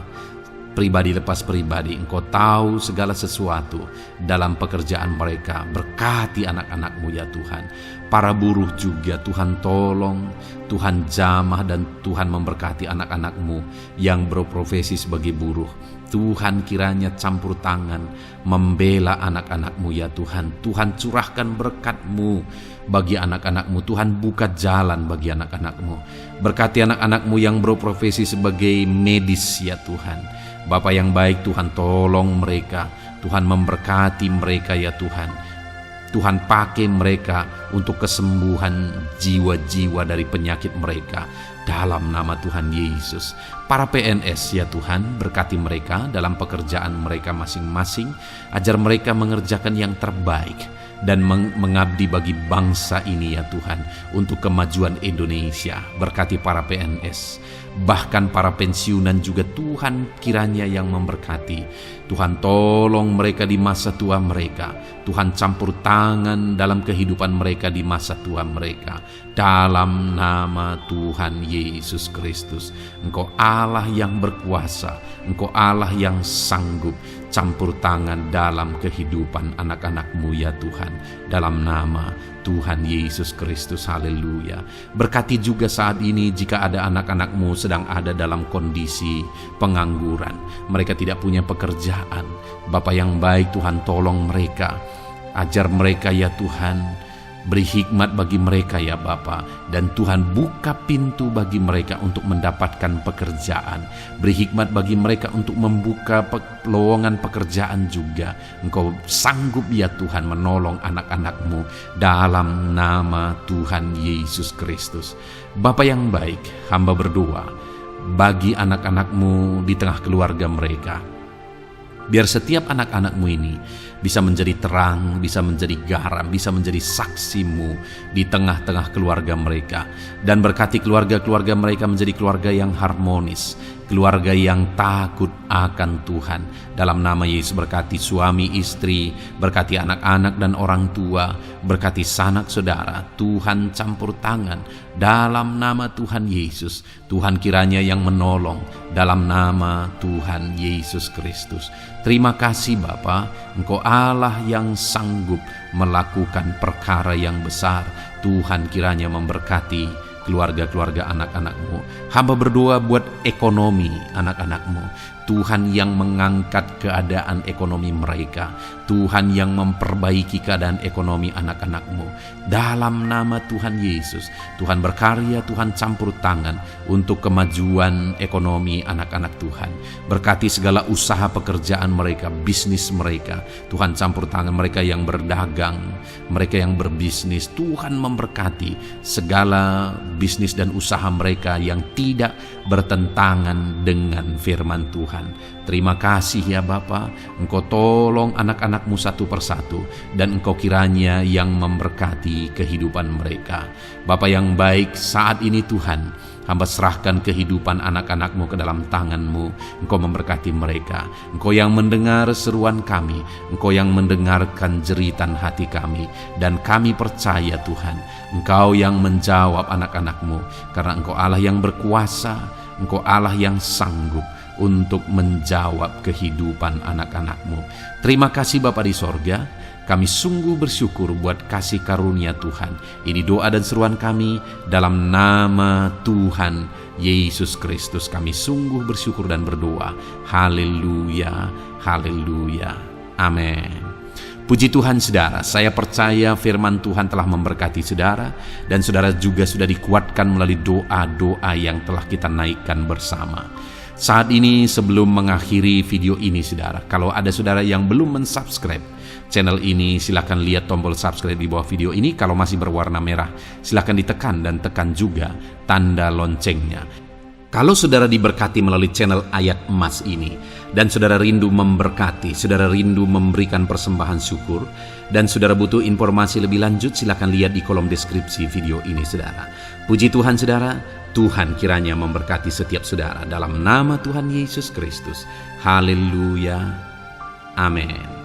pribadi lepas pribadi. Engkau tahu segala sesuatu dalam pekerjaan mereka. Berkati anak-anakmu ya Tuhan. Para buruh juga Tuhan tolong, Tuhan jamah, dan Tuhan memberkati anak-anakmu yang berprofesi sebagai buruh. Tuhan kiranya campur tangan membela anak-anakmu ya Tuhan. Tuhan curahkan berkat-Mu bagi anak-anakmu. Tuhan buka jalan bagi anak-anakmu. Berkati anak-anakmu yang berprofesi sebagai medis ya Tuhan. Bapa yang baik, Tuhan tolong mereka. Tuhan memberkati mereka ya Tuhan. Tuhan pakai mereka untuk kesembuhan jiwa-jiwa dari penyakit mereka. Dalam nama Tuhan Yesus. Para PNS ya Tuhan, berkati mereka dalam pekerjaan mereka masing-masing. Ajar mereka mengerjakan yang terbaik dan mengabdi bagi bangsa ini ya Tuhan, untuk kemajuan Indonesia. Berkati para PNS, bahkan para pensiunan juga Tuhan kiranya yang memberkati. Tuhan tolong mereka di masa tua mereka. Tuhan campur tangan dalam kehidupan mereka di masa tua mereka. Dalam nama Tuhan Yesus Kristus. Engkau Allah yang berkuasa, Engkau Allah yang sanggup. Campur tangan dalam kehidupan anak-anakmu ya Tuhan. Dalam nama Tuhan Yesus Kristus, haleluya. Berkati juga saat ini jika ada anak-anakmu sedang ada dalam kondisi pengangguran. Mereka tidak punya pekerjaan. Bapa yang baik, Tuhan tolong mereka. Ajar mereka ya Tuhan. Beri hikmat bagi mereka ya Bapa. Dan Tuhan buka pintu bagi mereka untuk mendapatkan pekerjaan. Beri hikmat bagi mereka untuk membuka lowongan pekerjaan juga. Engkau sanggup ya Tuhan menolong anak-anakmu dalam nama Tuhan Yesus Kristus. Bapa yang baik, hamba berdoa bagi anak-anakmu di tengah keluarga mereka. Biar setiap anak-anakmu ini bisa menjadi terang, bisa menjadi garam, bisa menjadi saksimu di tengah-tengah keluarga mereka. Dan berkati keluarga-keluarga mereka menjadi keluarga yang harmonis, keluarga yang takut akan Tuhan. Dalam nama Yesus, berkati suami istri, berkati anak-anak dan orang tua, berkati sanak saudara. Tuhan campur tangan dalam nama Tuhan Yesus. Tuhan kiranya yang menolong dalam nama Tuhan Yesus Kristus. Terima kasih Bapa, Engkau Allah yang sanggup melakukan perkara yang besar. Tuhan kiranya memberkati keluarga-keluarga anak-anakmu. Hamba berdoa buat ekonomi anak-anakmu. Tuhan yang mengangkat keadaan ekonomi mereka. Tuhan yang memperbaiki keadaan ekonomi anak-anakmu. Dalam nama Tuhan Yesus, Tuhan berkarya, Tuhan campur tangan untuk kemajuan ekonomi anak-anak Tuhan. Berkati segala usaha pekerjaan mereka, bisnis mereka. Tuhan campur tangan mereka yang berdagang, mereka yang berbisnis. Tuhan memberkati segala bisnis dan usaha mereka yang tidak bertentangan dengan firman Tuhan. Terima kasih ya Bapa, Engkau tolong anak-anakmu satu persatu, dan Engkau kiranya yang memberkati kehidupan mereka. Bapa yang baik, saat ini Tuhan, hamba serahkan kehidupan anak-anakmu ke dalam tangan-Mu. Engkau memberkati mereka. Engkau yang mendengar seruan kami, Engkau yang mendengarkan jeritan hati kami, dan kami percaya Tuhan, Engkau yang menjawab anak-anakmu, karena Engkau Allah yang berkuasa, Engkau Allah yang sanggup untuk menjawab kehidupan anak-anakmu. Terima kasih Bapa di sorga. Kami sungguh bersyukur buat kasih karunia Tuhan. Ini doa dan seruan kami dalam nama Tuhan Yesus Kristus. Kami sungguh bersyukur dan berdoa. Haleluya, haleluya, amin. Puji Tuhan saudara, saya percaya firman Tuhan telah memberkati saudara dan saudara juga sudah dikuatkan melalui doa-doa yang telah kita naikkan bersama. Saat ini sebelum mengakhiri video ini saudara, kalau ada saudara yang belum mensubscribe channel ini, silakan lihat tombol subscribe di bawah video ini. Kalau masih berwarna merah, silakan ditekan dan tekan juga tanda loncengnya. Kalau saudara diberkati melalui channel Ayat Emas ini, dan saudara rindu memberkati, saudara rindu memberikan persembahan syukur, dan saudara butuh informasi lebih lanjut, silakan lihat di kolom deskripsi video ini saudara. Puji Tuhan saudara, Tuhan kiranya memberkati setiap saudara dalam nama Tuhan Yesus Kristus. Haleluya. Amin.